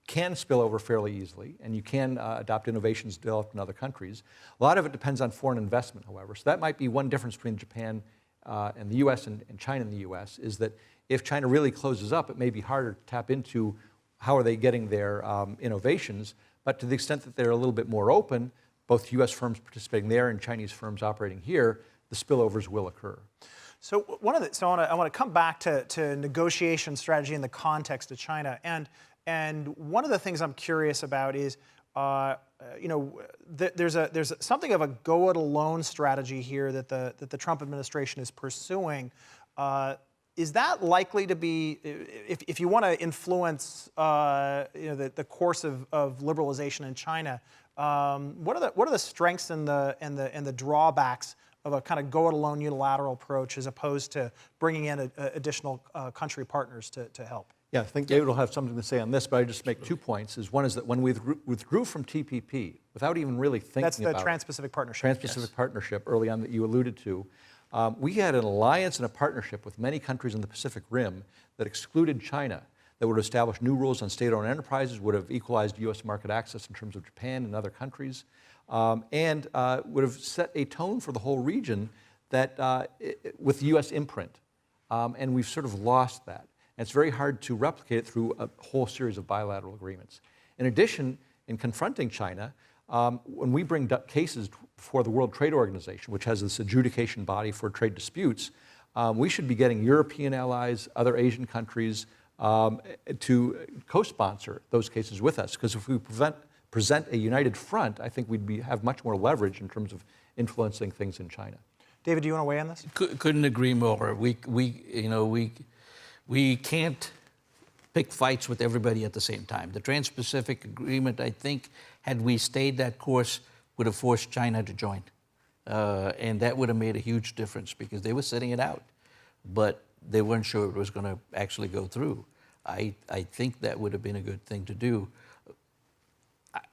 can spill over fairly easily, and you can adopt innovations developed in other countries. A lot of it depends on foreign investment, however. So that might be one difference between Japan and the U.S. and China and the U.S. is that if China really closes up, it may be harder to tap into how are they getting their innovations. But to the extent that they're a little bit more open, both U.S. firms participating there and Chinese firms operating here, the spillovers will occur. So I want to come back to negotiation strategy in the context of China. And one of the things I'm curious about is, there's something of a go-it-alone strategy here that the Trump administration is pursuing. Is that likely to be, if you want to influence, the course of liberalization in China? What are the strengths and the drawbacks of a kind of go-it-alone unilateral approach as opposed to bringing in additional country partners to help? Yeah, I think David will have something to say on this, but I just make 2 points. One is that when we withdrew from TPP, without even really thinking about it. That's the Trans-Pacific Partnership. Trans-Pacific Partnership, early on that you alluded to. We had an alliance and a partnership with many countries in the Pacific Rim that excluded China. that would establish new rules on state-owned enterprises, would have equalized U.S. market access in terms of Japan and other countries, and would have set a tone for the whole region that with U.S. imprint. And we've sort of lost that. And it's very hard to replicate it through a whole series of bilateral agreements. In addition, in confronting China, when we bring cases before the World Trade Organization, which has this adjudication body for trade disputes, we should be getting European allies, other Asian countries to co-sponsor those cases with us. Because if we present a united front, I think we'd have much more leverage in terms of influencing things in China. David, do you want to weigh in on this? Couldn't agree more. We can't pick fights with everybody at the same time. The Trans-Pacific Agreement, I think, had we stayed that course, would have forced China to join. And that would have made a huge difference because they were sitting it out, but they weren't sure it was going to actually go through. I think that would have been a good thing to do.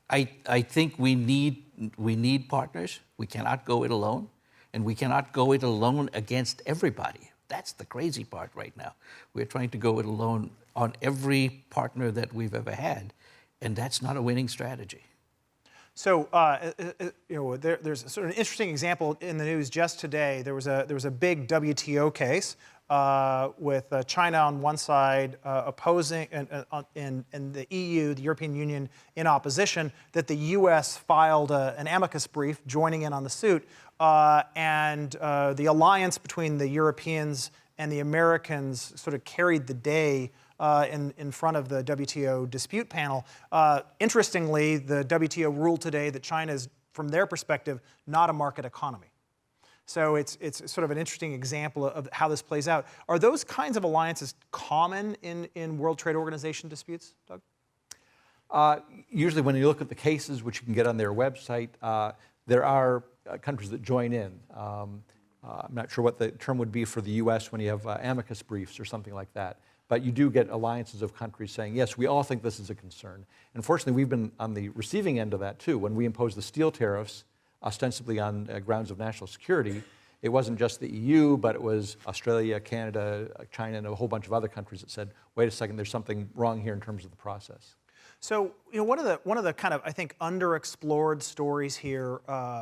I think we need partners. We cannot go it alone, and we cannot go it alone against everybody. That's the crazy part right now. We're trying to go it alone on every partner that we've ever had, and that's not a winning strategy. So, there's sort of an interesting example in the news just today. There was a big WTO case with China on one side opposing, and the EU, the European Union, in opposition, that the U.S. filed an amicus brief joining in on the suit. And the alliance between the Europeans and the Americans sort of carried the day in front of the WTO dispute panel. Interestingly, the WTO ruled today that China is, from their perspective, not a market economy. So it's sort of an interesting example of how this plays out. Are those kinds of alliances common in World Trade Organization disputes, Doug? Usually when you look at the cases, which you can get on their website, there are countries that join in. I'm not sure what the term would be for the U.S. when you have amicus briefs or something like that. But you do get alliances of countries saying, yes, we all think this is a concern. Unfortunately, we've been on the receiving end of that too. When we imposed the steel tariffs, ostensibly on grounds of national security, it wasn't just the EU, but it was Australia, Canada, China, and a whole bunch of other countries that said, wait a second, there's something wrong here in terms of the process. So, one of the kind of, I think, underexplored stories here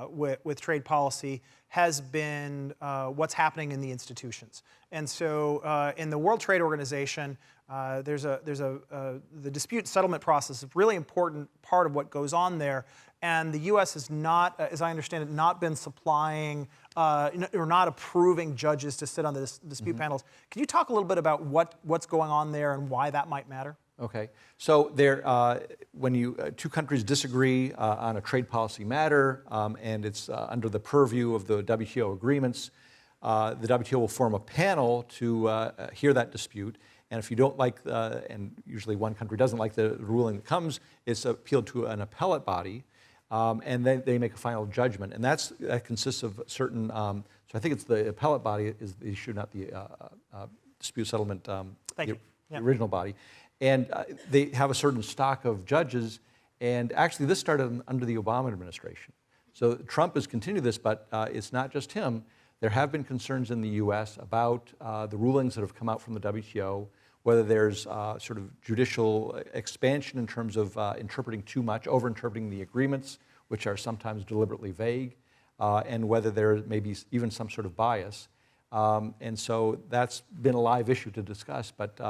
with trade policy has been what's happening in the institutions. And so, in the World Trade Organization, the dispute settlement process is a really important part of what goes on there. And the U.S. has not, as I understand it, not been supplying or not approving judges to sit on the dispute panels. Can you talk a little bit about what's going on there and why that might matter? Okay, so when two countries disagree on a trade policy matter, and it's under the purview of the WTO agreements, the WTO will form a panel to hear that dispute. And if you don't like, and usually one country doesn't like the ruling that comes, it's appealed to an appellate body, and then they make a final judgment. And that consists of certain, so I think it's the appellate body is the issue, not the dispute settlement, the original body. And they have a certain stock of judges, and actually this started under the Obama administration. So Trump has continued this, but it's not just him. There have been concerns in the U.S. about the rulings that have come out from the WTO, whether there's sort of judicial expansion in terms of interpreting too much, over-interpreting the agreements, which are sometimes deliberately vague, and whether there may be even some sort of bias. And so that's been a live issue to discuss. But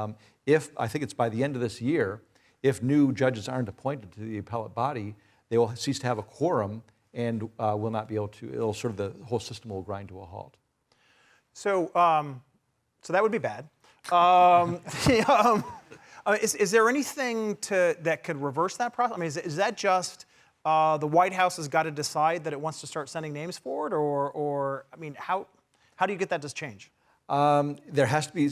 I think it's by the end of this year, if new judges aren't appointed to the appellate body, they will cease to have a quorum and will not be able to, it'll sort of, the whole system will grind to a halt. So, so that would be bad. Is there anything that could reverse that process? I mean, is that just the White House has got to decide that it wants to start sending names forward, or I mean, how do you get that to change? There has to be,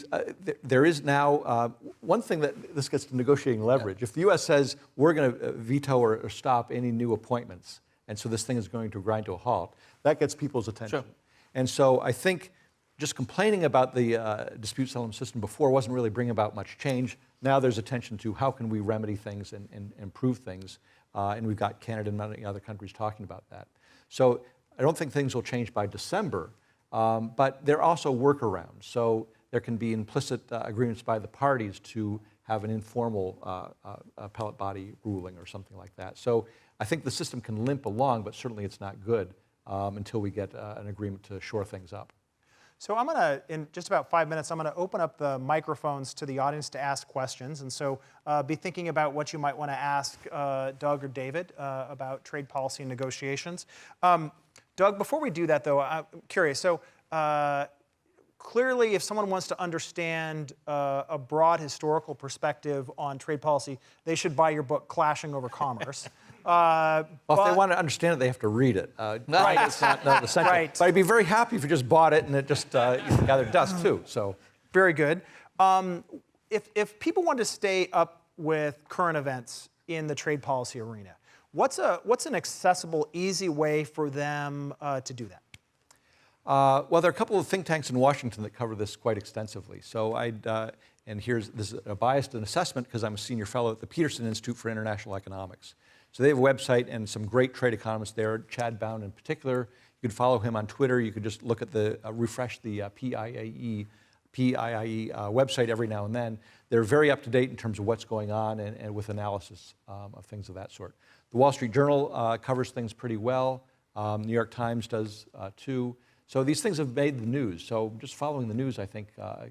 there is now, one thing that this gets to negotiating leverage. Yeah. If the U.S. says we're going to veto or stop any new appointments, and so this thing is going to grind to a halt, that gets people's attention. Sure. And so I think just complaining about the dispute settlement system before wasn't really bringing about much change. Now there's attention to how can we remedy things and improve things, and we've got Canada and many other countries talking about that. So I don't think things will change by December. But there are also workarounds. So there can be implicit agreements by the parties to have an informal appellate body ruling or something like that. So I think the system can limp along, but certainly it's not good until we get an agreement to shore things up. So I'm going to, in just about 5 minutes, I'm going to open up the microphones to the audience to ask questions. And so be thinking about what you might want to ask Doug or David about trade policy and negotiations. Doug, before we do that, though, I'm curious. So clearly, if someone wants to understand a broad historical perspective on trade policy, they should buy your book, Clashing Over Commerce. Well, if they want to understand it, they have to read it. Right. It's not essential. Right. But I'd be very happy if you just bought it and it just gathered dust, too. So. Very good. If people want to stay up with current events in the trade policy arena, what's an accessible, easy way for them to do that? Well, there are a couple of think tanks in Washington that cover this quite extensively. So and this is a biased assessment because I'm a senior fellow at the Peterson Institute for International Economics. So they have a website and some great trade economists there, Chad Bound in particular. You could follow him on Twitter. You could just look at refresh the PIIE website every now and then. They're very up to date in terms of what's going on and with analysis of things of that sort. The Wall Street Journal covers things pretty well. New York Times does too. So these things have made the news. So just following the news, I think,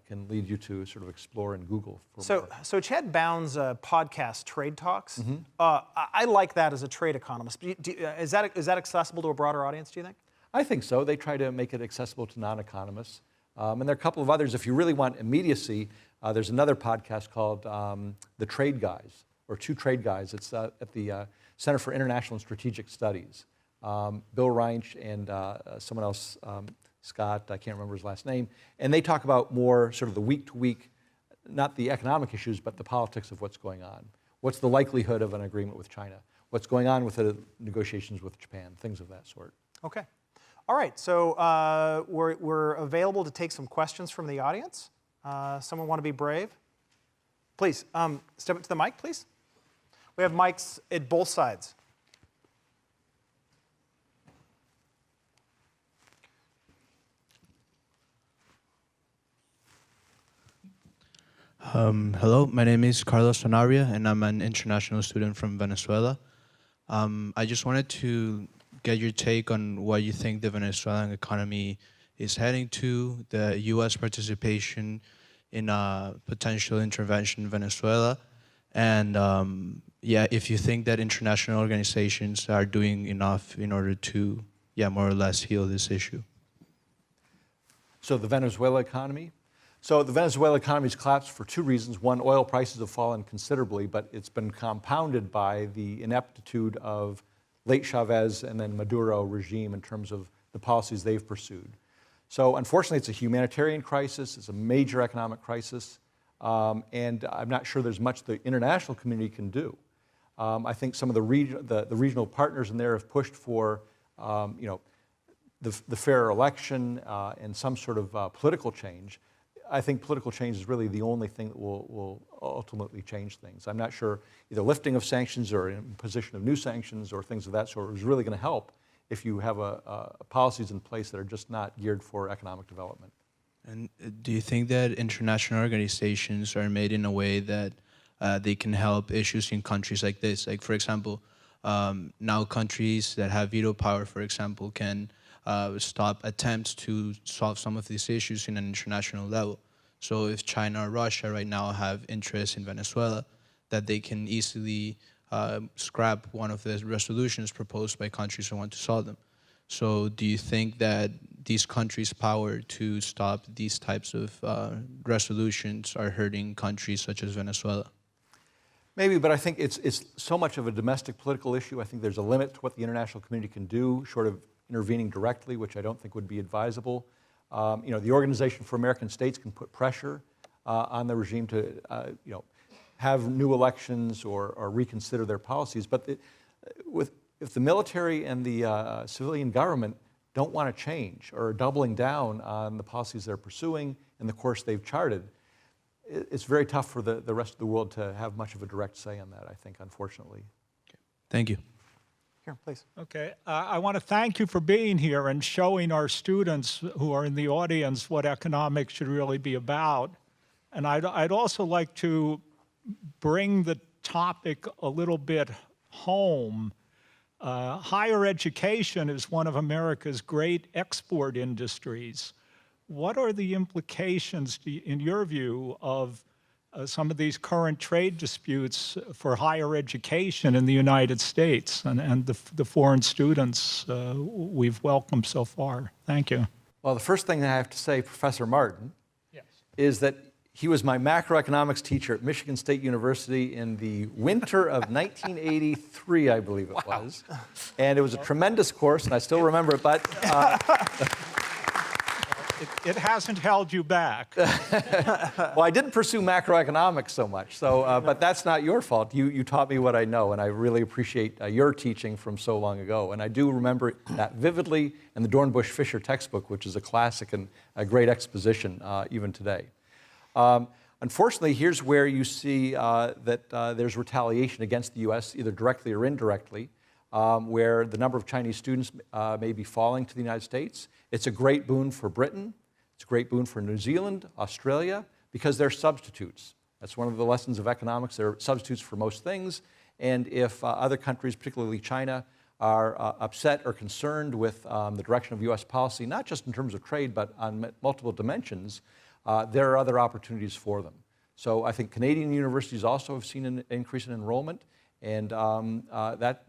can lead you to sort of explore and Google for more. So Chad Bound's podcast, Trade Talks, I like that as a trade economist. Is that accessible to a broader audience, do you think? I think so. They try to make it accessible to non-economists. And there are a couple of others. If you really want immediacy, there's another podcast called The Trade Guys, or Two Trade Guys. It's at the Center for International and Strategic Studies. Bill Reinsch and someone else, Scott, I can't remember his last name, and they talk about more sort of the week-to-week, not the economic issues, but the politics of what's going on. What's the likelihood of an agreement with China? What's going on with the negotiations with Japan? Things of that sort. Okay. All right, so we're available to take some questions from the audience. Someone want to be brave? Please, step up to the mic, please. We have mics at both sides. Hello, my name is Carlos Sonaria, and I'm an international student from Venezuela. I just wanted to get your take on what you think the Venezuelan economy is heading to, the U.S. participation in a potential intervention in Venezuela, and if you think that international organizations are doing enough in order to, more or less heal this issue. So the Venezuela economy? So the Venezuela economy has collapsed for two reasons. One, oil prices have fallen considerably, but it's been compounded by the ineptitude of late Chavez and then Maduro regime in terms of the policies they've pursued. So unfortunately, it's a humanitarian crisis. It's a major economic crisis. And I'm not sure there's much the international community can do. I think some of the regional partners in there have pushed for the fair election and some sort of political change. I think political change is really the only thing that will ultimately change things. I'm not sure either lifting of sanctions or imposition of new sanctions or things of that sort is really going to help if you have policies in place that are just not geared for economic development. And do you think that international organizations are made in a way that they can help issues in countries like this? Like, for example, now countries that have veto power, for example, can stop attempts to solve some of these issues in an international level. So if China or Russia right now have interest in Venezuela, that they can easily scrap one of the resolutions proposed by countries who want to solve them. So do you think that these countries' power to stop these types of resolutions are hurting countries such as Venezuela? Maybe, but I think it's so much of a domestic political issue. I think there's a limit to what the international community can do, short of intervening directly, which I don't think would be advisable. The Organization for American States can put pressure on the regime to, have new elections or reconsider their policies. But if the military and the civilian government don't want to change or are doubling down on the policies they're pursuing and the course they've charted, it's very tough for the rest of the world to have much of a direct say on that, I think, unfortunately. Okay. Thank you. Here, please. Okay, I want to thank you for being here and showing our students who are in the audience what economics should really be about. And I'd also like to bring the topic a little bit home. Higher education is one of America's great export industries. What are the implications, in your view, of some of these current trade disputes for higher education in the United States and the foreign students we've welcomed so far? Thank you. Well, the first thing I have to say, Professor Martin, is that he was my macroeconomics teacher at Michigan State University in the winter of 1983, I believe it was. And it was a tremendous course, and I still remember it, but... It hasn't held you back. Well, I didn't pursue macroeconomics so much, so, but that's not your fault. You taught me what I know, and I really appreciate your teaching from so long ago. And I do remember that vividly in the Dornbusch-Fisher textbook, which is a classic and a great exposition even today. Unfortunately, here's where you see that there's retaliation against the U.S., either directly or indirectly, where the number of Chinese students may be falling to the United States. It's a great boon for Britain. It's a great boon for New Zealand, Australia, because they're substitutes. That's one of the lessons of economics. They're substitutes for most things. And if other countries, particularly China, are upset or concerned with the direction of U.S. policy, not just in terms of trade, but on multiple dimensions, there are other opportunities for them. So I think Canadian universities also have seen an increase in enrollment, and that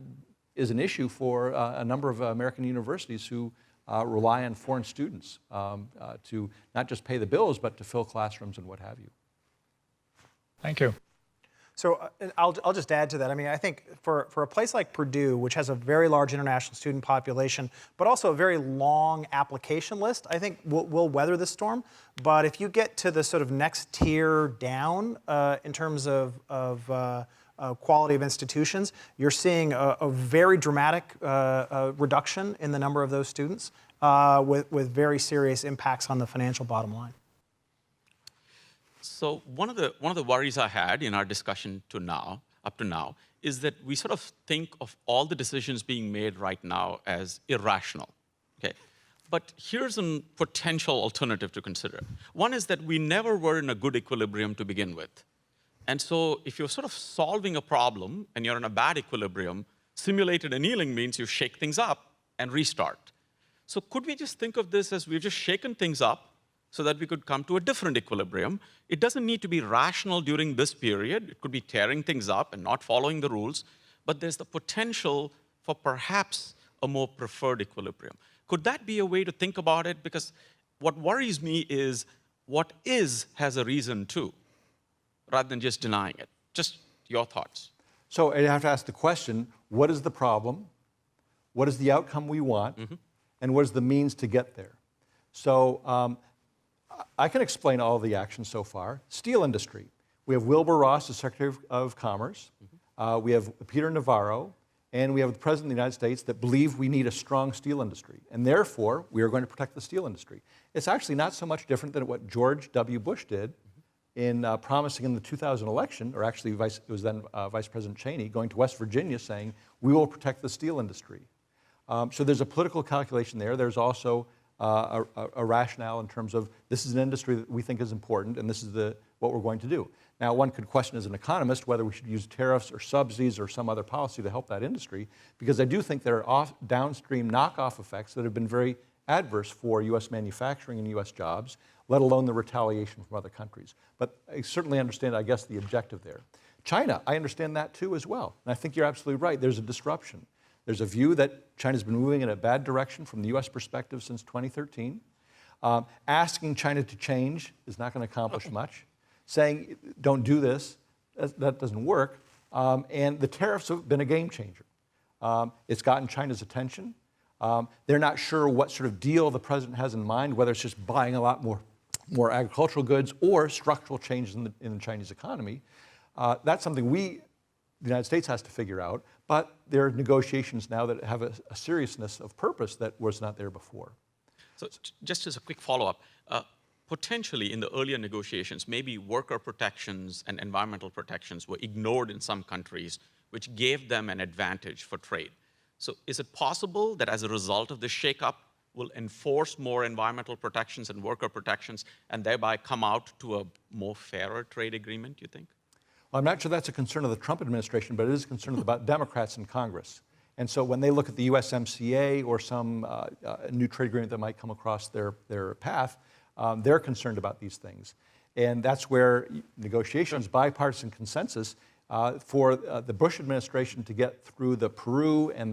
is an issue for a number of American universities who rely on foreign students to not just pay the bills, but to fill classrooms and what have you. Thank you. So I'll just add to that. I mean, I think for a place like Purdue, which has a very large international student population, but also a very long application list, I think we'll weather the storm. But if you get to the sort of next tier down in terms of quality of institutions, you're seeing a very dramatic reduction in the number of those students with very serious impacts on the financial bottom line. So one of the worries I had in our discussion up to now, is that we sort of think of all the decisions being made right now as irrational. Okay, but here's a potential alternative to consider. One is that we never were in a good equilibrium to begin with. And so if you're sort of solving a problem and you're in a bad equilibrium, simulated annealing means you shake things up and restart. So could we just think of this as we've just shaken things up so that we could come to a different equilibrium? It doesn't need to be rational during this period. It could be tearing things up and not following the rules, but there's the potential for perhaps a more preferred equilibrium. Could that be a way to think about it? Because what worries me is what is has a reason too, rather than just denying it. Just your thoughts. So I have to ask the question, what is the problem? What is the outcome we want? Mm-hmm. And what is the means to get there? So I can explain all the actions so far. Steel industry. We have Wilbur Ross, the Secretary of Commerce. Mm-hmm. We have Peter Navarro. And we have the President of the United States that believe we need a strong steel industry. And therefore, we are going to protect the steel industry. It's actually not so much different than what George W. Bush did in promising in the 2000 election, or actually it was then Vice President Cheney, going to West Virginia saying, we will protect the steel industry. So there's a political calculation there. There's also a rationale in terms of this is an industry that we think is important, and this is what we're going to do. Now, one could question as an economist whether we should use tariffs or subsidies or some other policy to help that industry, because I do think there are downstream knockoff effects that have been very adverse for U.S. manufacturing and U.S. jobs, let alone the retaliation from other countries. But I certainly understand, I guess, the objective there. China, I understand that too as well. And I think you're absolutely right. There's a disruption. There's a view that China's been moving in a bad direction from the U.S. perspective since 2013. Asking China to change is not going to accomplish much. Saying, don't do this, that doesn't work. And the tariffs have been a game changer. It's gotten China's attention. They're not sure what sort of deal the president has in mind, whether it's just buying a lot more agricultural goods or structural changes in the Chinese economy. That's something the United States has to figure out, but there are negotiations now that have a seriousness of purpose that was not there before. So just as a quick follow-up, potentially in the earlier negotiations, maybe worker protections and environmental protections were ignored in some countries, which gave them an advantage for trade. So is it possible that as a result of this shakeup, we'll enforce more environmental protections and worker protections and thereby come out to a more fairer trade agreement, you think? Well, I'm not sure that's a concern of the Trump administration, but it is a concern about Democrats in Congress. And so when they look at the USMCA or some new trade agreement that might come across their path, they're concerned about these things. And that's where negotiations, bipartisan consensus, for the Bush administration to get through the Peru and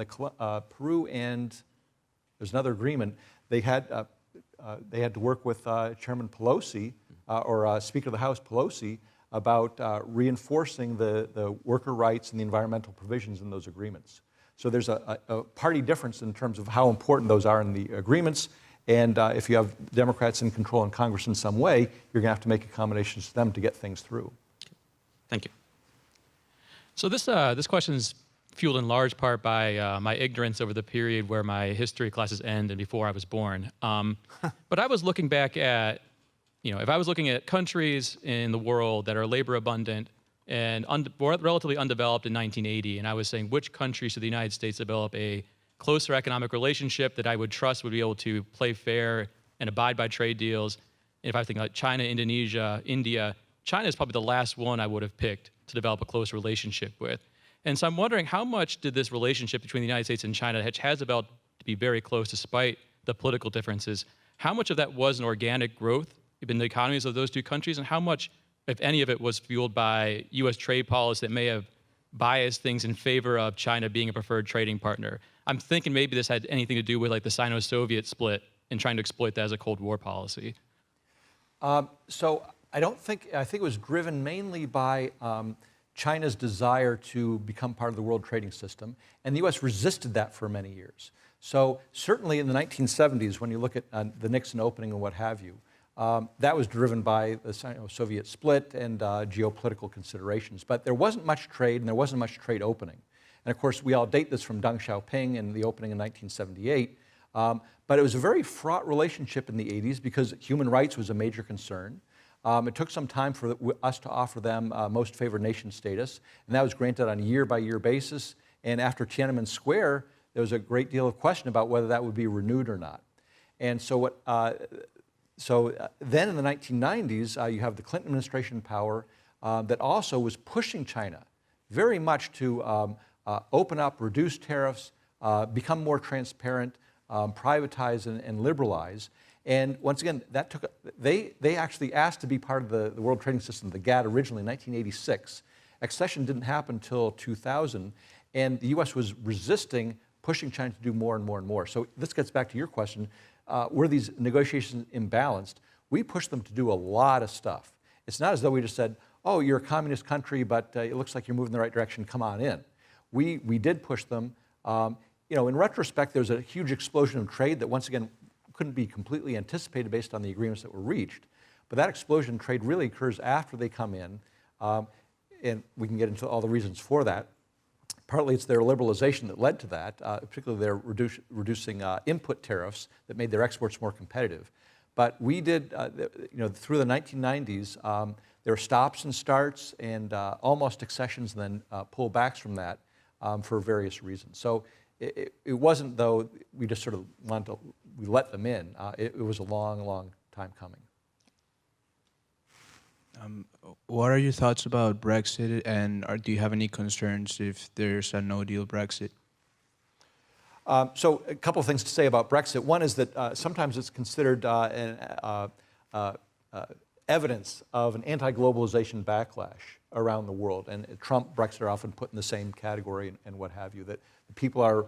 there's another agreement. They had to work with Chairman Pelosi or Speaker of the House Pelosi about reinforcing the worker rights and the environmental provisions in those agreements. So there's a party difference in terms of how important those are in the agreements. And if you have Democrats in control in Congress in some way, you're going to have to make accommodations to them to get things through. Thank you. So this question is fueled in large part by my ignorance over the period where my history classes end and before I was born. But I was looking back at, if I was looking at countries in the world that are labor abundant and relatively undeveloped in 1980, and I was saying which countries should the United States develop a closer economic relationship that I would trust would be able to play fair and abide by trade deals. And if I think like China, Indonesia, India, China is probably the last one I would have picked to develop a close relationship with. And so I'm wondering, how much did this relationship between the United States and China, which has developed to be very close despite the political differences, how much of that was an organic growth in the economies of those two countries, and how much, if any of it, was fueled by U.S. trade policy that may have biased things in favor of China being a preferred trading partner? I'm thinking maybe this had anything to do with like the Sino-Soviet split and trying to exploit that as a Cold War policy. So I think it was driven mainly by China's desire to become part of the world trading system, and the U.S. resisted that for many years. So certainly in the 1970s, when you look at the Nixon opening and what have you, that was driven by the Sino-Soviet split and geopolitical considerations. But there wasn't much trade, and there wasn't much trade opening. And of course, we all date this from Deng Xiaoping and the opening in 1978. But it was a very fraught relationship in the 80s because human rights was a major concern. It took some time for us to offer them most favored nation status, and that was granted on a year-by-year basis. And after Tiananmen Square, there was a great deal of question about whether that would be renewed or not. And so then in the 1990s, you have the Clinton administration in power that also was pushing China very much to open up, reduce tariffs, become more transparent, privatize and liberalize. And once again, that took, they actually asked to be part of the world trading system, the GATT, originally in 1986. Accession didn't happen until 2000, and the U.S. was resisting pushing China to do more and more and more. So this gets back to your question. Were these negotiations imbalanced? We pushed them to do a lot of stuff. It's not as though we just said, oh, you're a communist country, but it looks like you're moving in the right direction, come on in. We did push them. In retrospect, there's a huge explosion of trade that, once again, couldn't be completely anticipated based on the agreements that were reached. But that explosion in trade really occurs after they come in, and we can get into all the reasons for that. Partly it's their liberalization that led to that, particularly their reducing input tariffs that made their exports more competitive. But we did, through the 1990s, there were stops and starts and almost accessions and then pullbacks from that for various reasons. So it wasn't, though, we just sort of we let them in. It was a long, long time coming. What are your thoughts about Brexit, and do you have any concerns if there's a no-deal Brexit? So a couple of things to say about Brexit. One is that sometimes it's considered evidence of an anti-globalization backlash around the world, and Trump, Brexit are often put in the same category and what have you, that people are,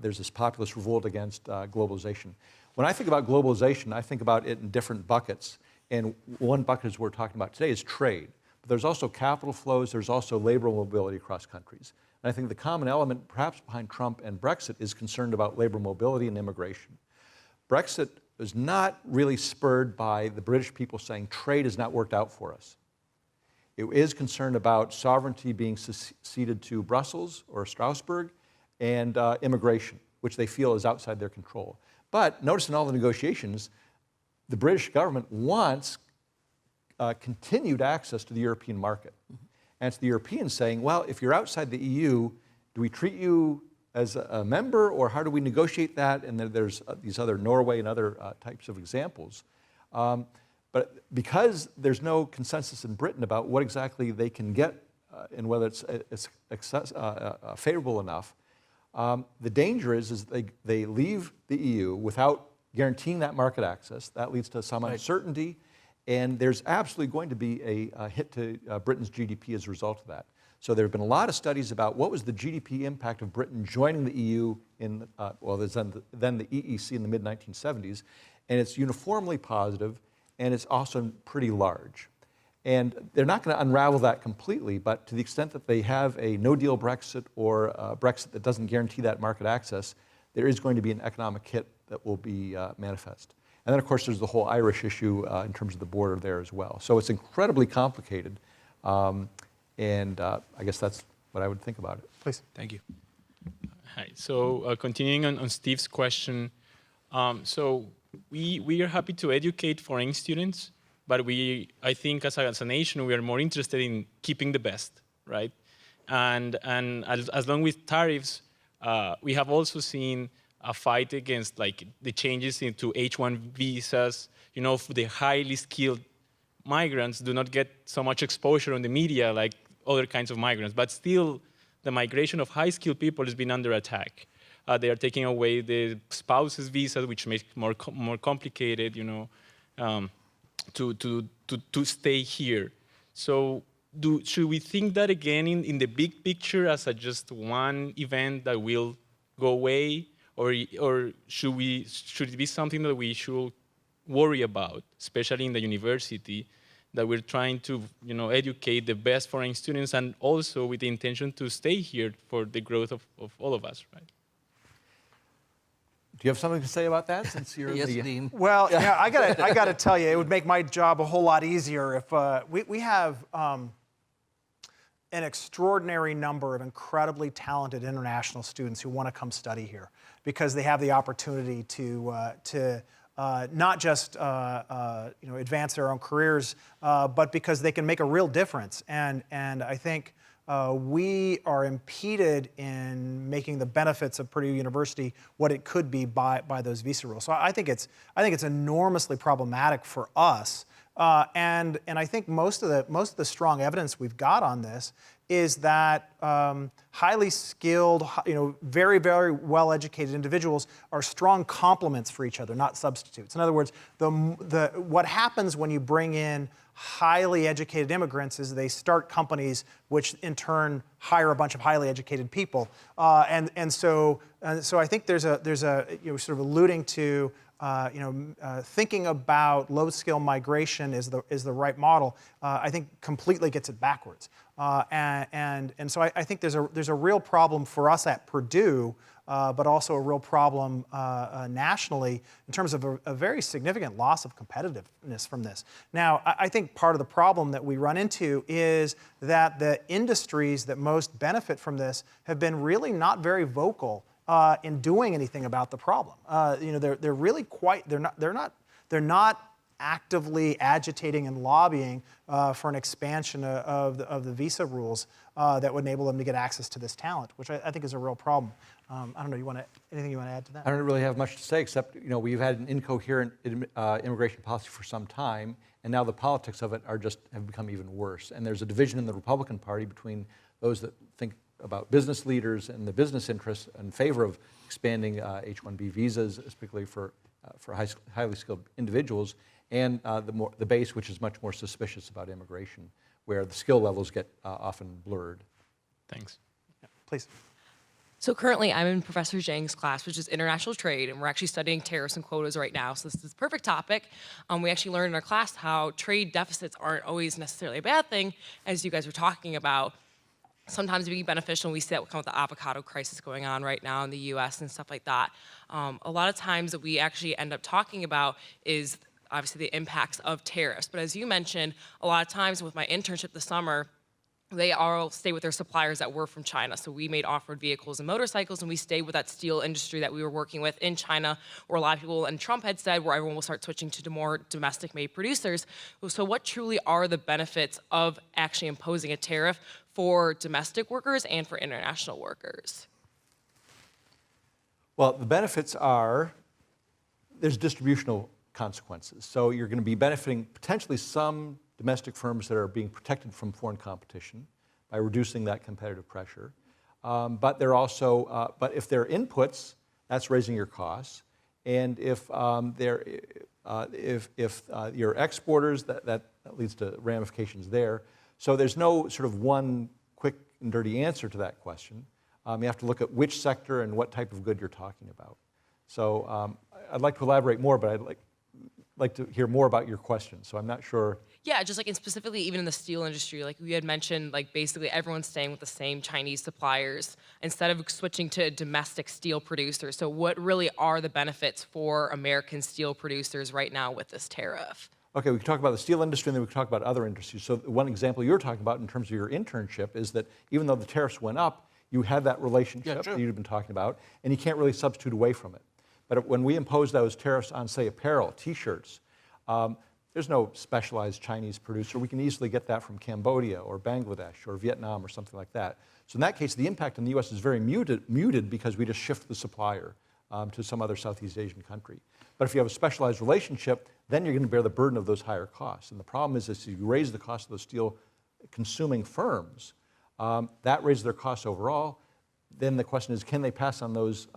there's this populist revolt against globalization. When I think about globalization, I think about it in different buckets. And one bucket, as we're talking about today, is trade. But there's also capital flows, there's also labor mobility across countries. And I think the common element, perhaps behind Trump and Brexit, is concerned about labor mobility and immigration. Brexit was not really spurred by the British people saying trade has not worked out for us. It is concerned about sovereignty being ceded to Brussels or Strasbourg and immigration, which they feel is outside their control. But notice in all the negotiations, the British government wants continued access to the European market. And it's the Europeans saying, well, if you're outside the EU, do we treat you as a member, or how do we negotiate that? And then there's these other Norway and other types of examples. But because there's no consensus in Britain about what exactly they can get and whether it's favorable enough, the danger is they leave the EU without guaranteeing that market access. That leads to some uncertainty, and there's absolutely going to be a hit to Britain's GDP as a result of that. So there have been a lot of studies about what was the GDP impact of Britain joining the EU in, there's then the EEC in the mid-1970s, and it's uniformly positive, and it's also pretty large. And they're not going to unravel that completely, but to the extent that they have a no-deal Brexit or a Brexit that doesn't guarantee that market access, there is going to be an economic hit that will be manifest. And then, of course, there's the whole Irish issue in terms of the border there as well. So it's incredibly complicated, and I guess that's what I would think about it. Please. Thank you. Hi. So continuing on Steve's question, so we are happy to educate foreign students, but I think as a nation, we are more interested in keeping the best, right? And as long with tariffs, we have also seen a fight against like the changes into H-1 visas. You know, the highly skilled migrants do not get so much exposure on the media like other kinds of migrants, but still the migration of high skilled people has been under attack. They are taking away the spouse's visas, which makes it more complicated, you know, to stay here. So should we think that again in the big picture as just one event that will go away, or should it be something that we should worry about, especially in the university, that we're trying to, you know, educate the best foreign students and also with the intention to stay here for the growth of all of us, right? Do you have something to say about that, since you're Yes, Dean. Well, yeah, I gotta tell you, it would make my job a whole lot easier if we have an extraordinary number of incredibly talented international students who want to come study here because they have the opportunity to not just you know, advance their own careers, but because they can make a real difference. And I think we are impeded in making the benefits of Purdue University what it could be by those visa rules. So I think it's enormously problematic for us. And I think most of the strong evidence we've got on this is that highly skilled, you know, very, very well-educated individuals are strong complements for each other, not substitutes. In other words, what happens when you bring in highly educated immigrants is they start companies which in turn hire a bunch of highly educated people. So I think there's a you know, sort of alluding to thinking about low-skill migration is the right model. I think completely gets it backwards, and so I think there's a real problem for us at Purdue, but also a real problem nationally in terms of a very significant loss of competitiveness from this. Now, I think part of the problem that we run into is that the industries that most benefit from this have been really not very vocal in doing anything about the problem. You know, they're really they're not actively agitating and lobbying for an expansion of the visa rules that would enable them to get access to this talent, which I think is a real problem. I don't know. Anything you want to add to that? I don't really have much to say, except, you know, we've had an incoherent immigration policy for some time, and now the politics of it have become even worse. And there's a division in the Republican Party between those that think about business leaders and the business interests in favor of expanding H-1B visas, particularly for highly skilled individuals, and the base, which is much more suspicious about immigration, where the skill levels get often blurred. Thanks. Yeah, please. So currently I'm in Professor Zhang's class, which is international trade, and we're actually studying tariffs and quotas right now. So this is the perfect topic. We actually learned in our class how trade deficits aren't always necessarily a bad thing, as you guys were talking about. Sometimes it can be beneficial, and we see that with the avocado crisis going on right now in the US and stuff like that. A lot of times that we actually end up talking about is obviously the impacts of tariffs. But as you mentioned, a lot of times with my internship this summer, they all stay with their suppliers that were from China. So we made off-road vehicles and motorcycles, and we stayed with that steel industry that we were working with in China, where a lot of people, and Trump had said, where everyone will start switching to more domestic-made producers. So what truly are the benefits of actually imposing a tariff for domestic workers and for international workers? Well, the benefits are, there's distributional consequences. So you're going to be benefiting potentially some domestic firms that are being protected from foreign competition by reducing that competitive pressure. But they're also, but if they're inputs, that's raising your costs. And if you're exporters, that leads to ramifications there. So there's no sort of one quick and dirty answer to that question. You have to look at which sector and what type of good you're talking about. So I'd like to elaborate more, but I'd like to hear more about your question. So I'm not sure. Yeah, just like, and specifically even in the steel industry, like we had mentioned, like basically everyone's staying with the same Chinese suppliers instead of switching to domestic steel producers. So what really are the benefits for American steel producers right now with this tariff? Okay, we can talk about the steel industry and then we can talk about other industries. So one example you're talking about in terms of your internship is that even though the tariffs went up, you had that relationship that you've been talking about, and you can't really substitute away from it. But when we impose those tariffs on, say, apparel, T-shirts, there's no specialized Chinese producer. We can easily get that from Cambodia or Bangladesh or Vietnam or something like that. So in that case, the impact in the U.S. is very muted because we just shift the supplier to some other Southeast Asian country. But if you have a specialized relationship, then you're going to bear the burden of those higher costs. And the problem is if you raise the cost of those steel-consuming firms, that raises their costs overall. Then the question is, can they pass on those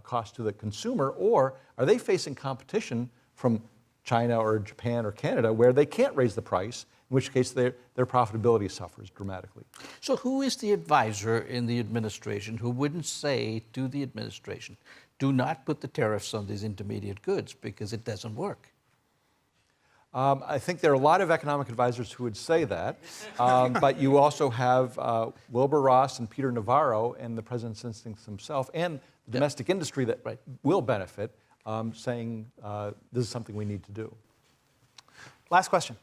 costs to the consumer, or are they facing competition from China or Japan or Canada where they can't raise the price, in which case their profitability suffers dramatically? So who is the advisor in the administration who wouldn't say to the administration, do not put the tariffs on these intermediate goods because it doesn't work? I think there are a lot of economic advisors who would say that, but you also have Wilbur Ross and Peter Navarro and the president's instincts himself and the domestic industry that will benefit, saying this is something we need to do. Last question.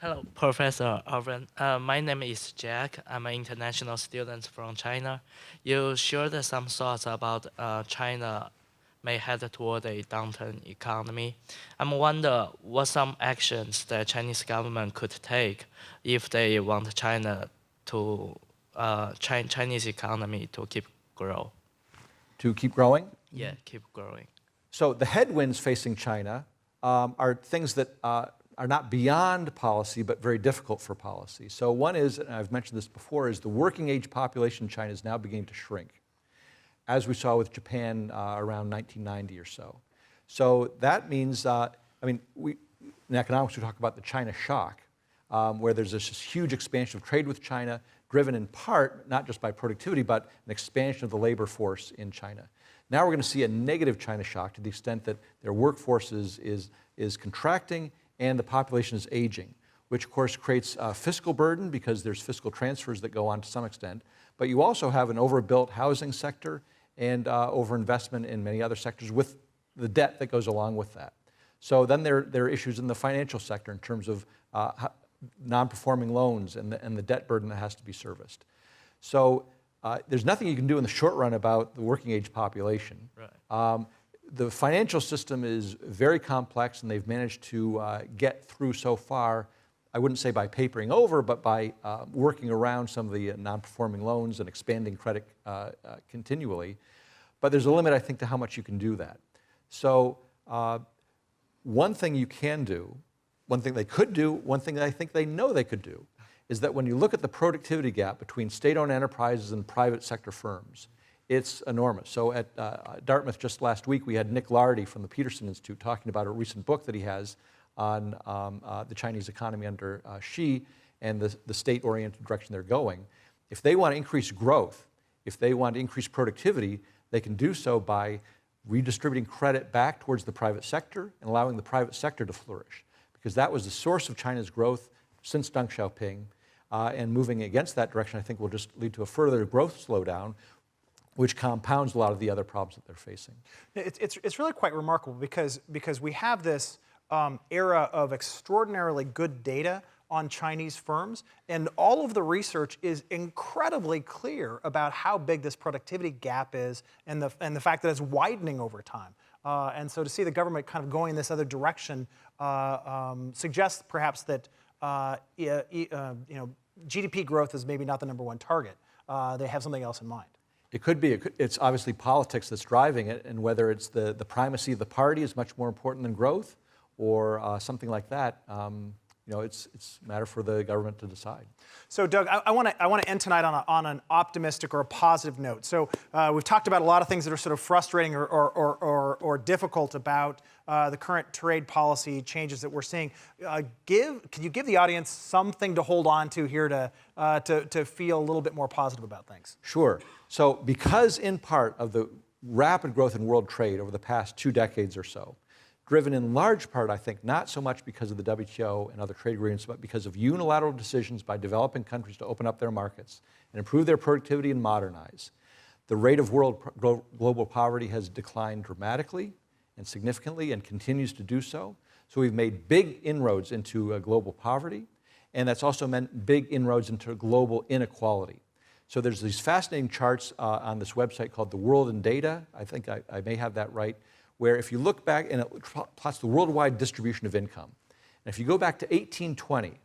Hello, Professor Arvin. My name is Jack. I'm an international student from China. You shared some thoughts about China may head toward a downturn economy. I'm wondering what some actions the Chinese government could take if they want China to Chinese economy to keep grow. To keep growing? Yeah, keep growing. So the headwinds facing China are things that are not beyond policy, but very difficult for policy. So one is, and I've mentioned this before, is the working age population in China is now beginning to shrink, as we saw with Japan around 1990 or so. So that means, in economics we talk about the China shock, where there's this huge expansion of trade with China, driven in part, not just by productivity, but an expansion of the labor force in China. Now we're going to see a negative China shock to the extent that their workforce is contracting and the population is aging, which of course creates a fiscal burden because there's fiscal transfers that go on to some extent. But you also have an overbuilt housing sector and overinvestment in many other sectors with the debt that goes along with that. So then there are issues in the financial sector in terms of non-performing loans and the debt burden that has to be serviced. So there's nothing you can do in the short run about the working age population. Right. The financial system is very complex, and they've managed to get through so far, I wouldn't say by papering over, but by working around some of the non-performing loans and expanding credit continually. But there's a limit, I think, to how much you can do that. So one thing you can do, one thing they could do, one thing that I think they know they could do, is that when you look at the productivity gap between state-owned enterprises and private sector firms, it's enormous. So at Dartmouth just last week, we had Nick Lardy from the Peterson Institute talking about a recent book that he has on the Chinese economy under Xi and the state-oriented direction they're going. If they want to increase growth, if they want to increase productivity, they can do so by redistributing credit back towards the private sector and allowing the private sector to flourish. Because that was the source of China's growth since Deng Xiaoping. And moving against that direction, I think, will just lead to a further growth slowdown, which compounds a lot of the other problems that they're facing. It's really quite remarkable because we have this era of extraordinarily good data on Chinese firms, and all of the research is incredibly clear about how big this productivity gap is and the fact that it's widening over time. And so to see the government kind of going in this other direction suggests perhaps that GDP growth is maybe not the #1 target. They have something else in mind. It could be. It's obviously politics that's driving it, and whether it's the primacy of the party is much more important than growth, or something like that. It's a matter for the government to decide. So, Doug, I want to end tonight on an optimistic or a positive note. So, we've talked about a lot of things that are sort of frustrating or difficult about the current trade policy changes that we're seeing. Can you give the audience something to hold on to here to feel a little bit more positive about things? Sure. So, because in part of the rapid growth in world trade over the past 2 decades or so, driven in large part, I think, not so much because of the WTO and other trade agreements, but because of unilateral decisions by developing countries to open up their markets and improve their productivity and modernize. The rate of global poverty has declined dramatically and significantly and continues to do so. So we've made big inroads into global poverty, and that's also meant big inroads into global inequality. So there's these fascinating charts on this website called The World in Data. I think I may have that right, where if you look back and it plots the worldwide distribution of income. And if you go back to 1820,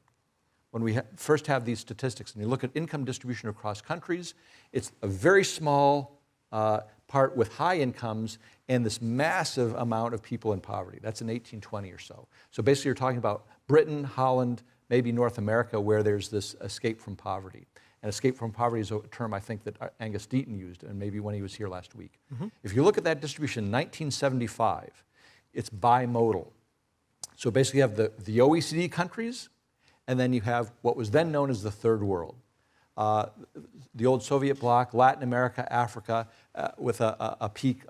when we first have these statistics, and you look at income distribution across countries, it's a very small part with high incomes and this massive amount of people in poverty. That's in 1820 or so. So basically you're talking about Britain, Holland, maybe North America, where there's this escape from poverty. And escape from poverty is a term I think that Angus Deaton used, and maybe when he was here last week. Mm-hmm. If you look at that distribution in 1975, it's bimodal. So basically you have the OECD countries, and then you have what was then known as the Third World. The old Soviet bloc, Latin America, Africa, with a peak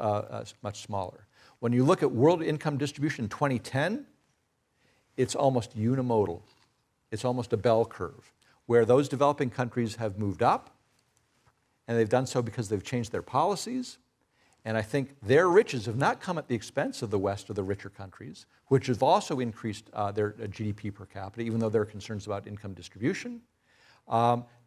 much smaller. When you look at world income distribution in 2010, it's almost unimodal. It's almost a bell curve, where those developing countries have moved up, and they've done so because they've changed their policies. And I think their riches have not come at the expense of the West or the richer countries, which have also increased their GDP per capita, even though there are concerns about income distribution.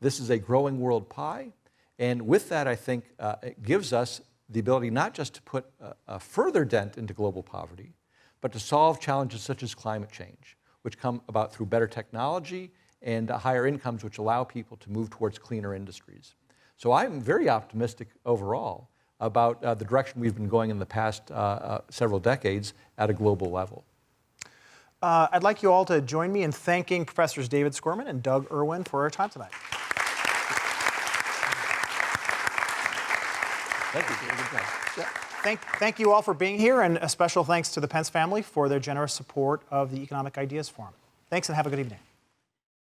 This is a growing world pie, and with that, I think it gives us the ability not just to put a further dent into global poverty, but to solve challenges such as climate change, which come about through better technology and higher incomes, which allow people to move towards cleaner industries. So I'm very optimistic overall about the direction we've been going in the past several decades at a global level. I'd like you all to join me in thanking Professors David Squirman and Doug Irwin for our time tonight. Thank you. Thank you all for being here, and a special thanks to the Pence family for their generous support of the Economic Ideas Forum. Thanks, and have a good evening.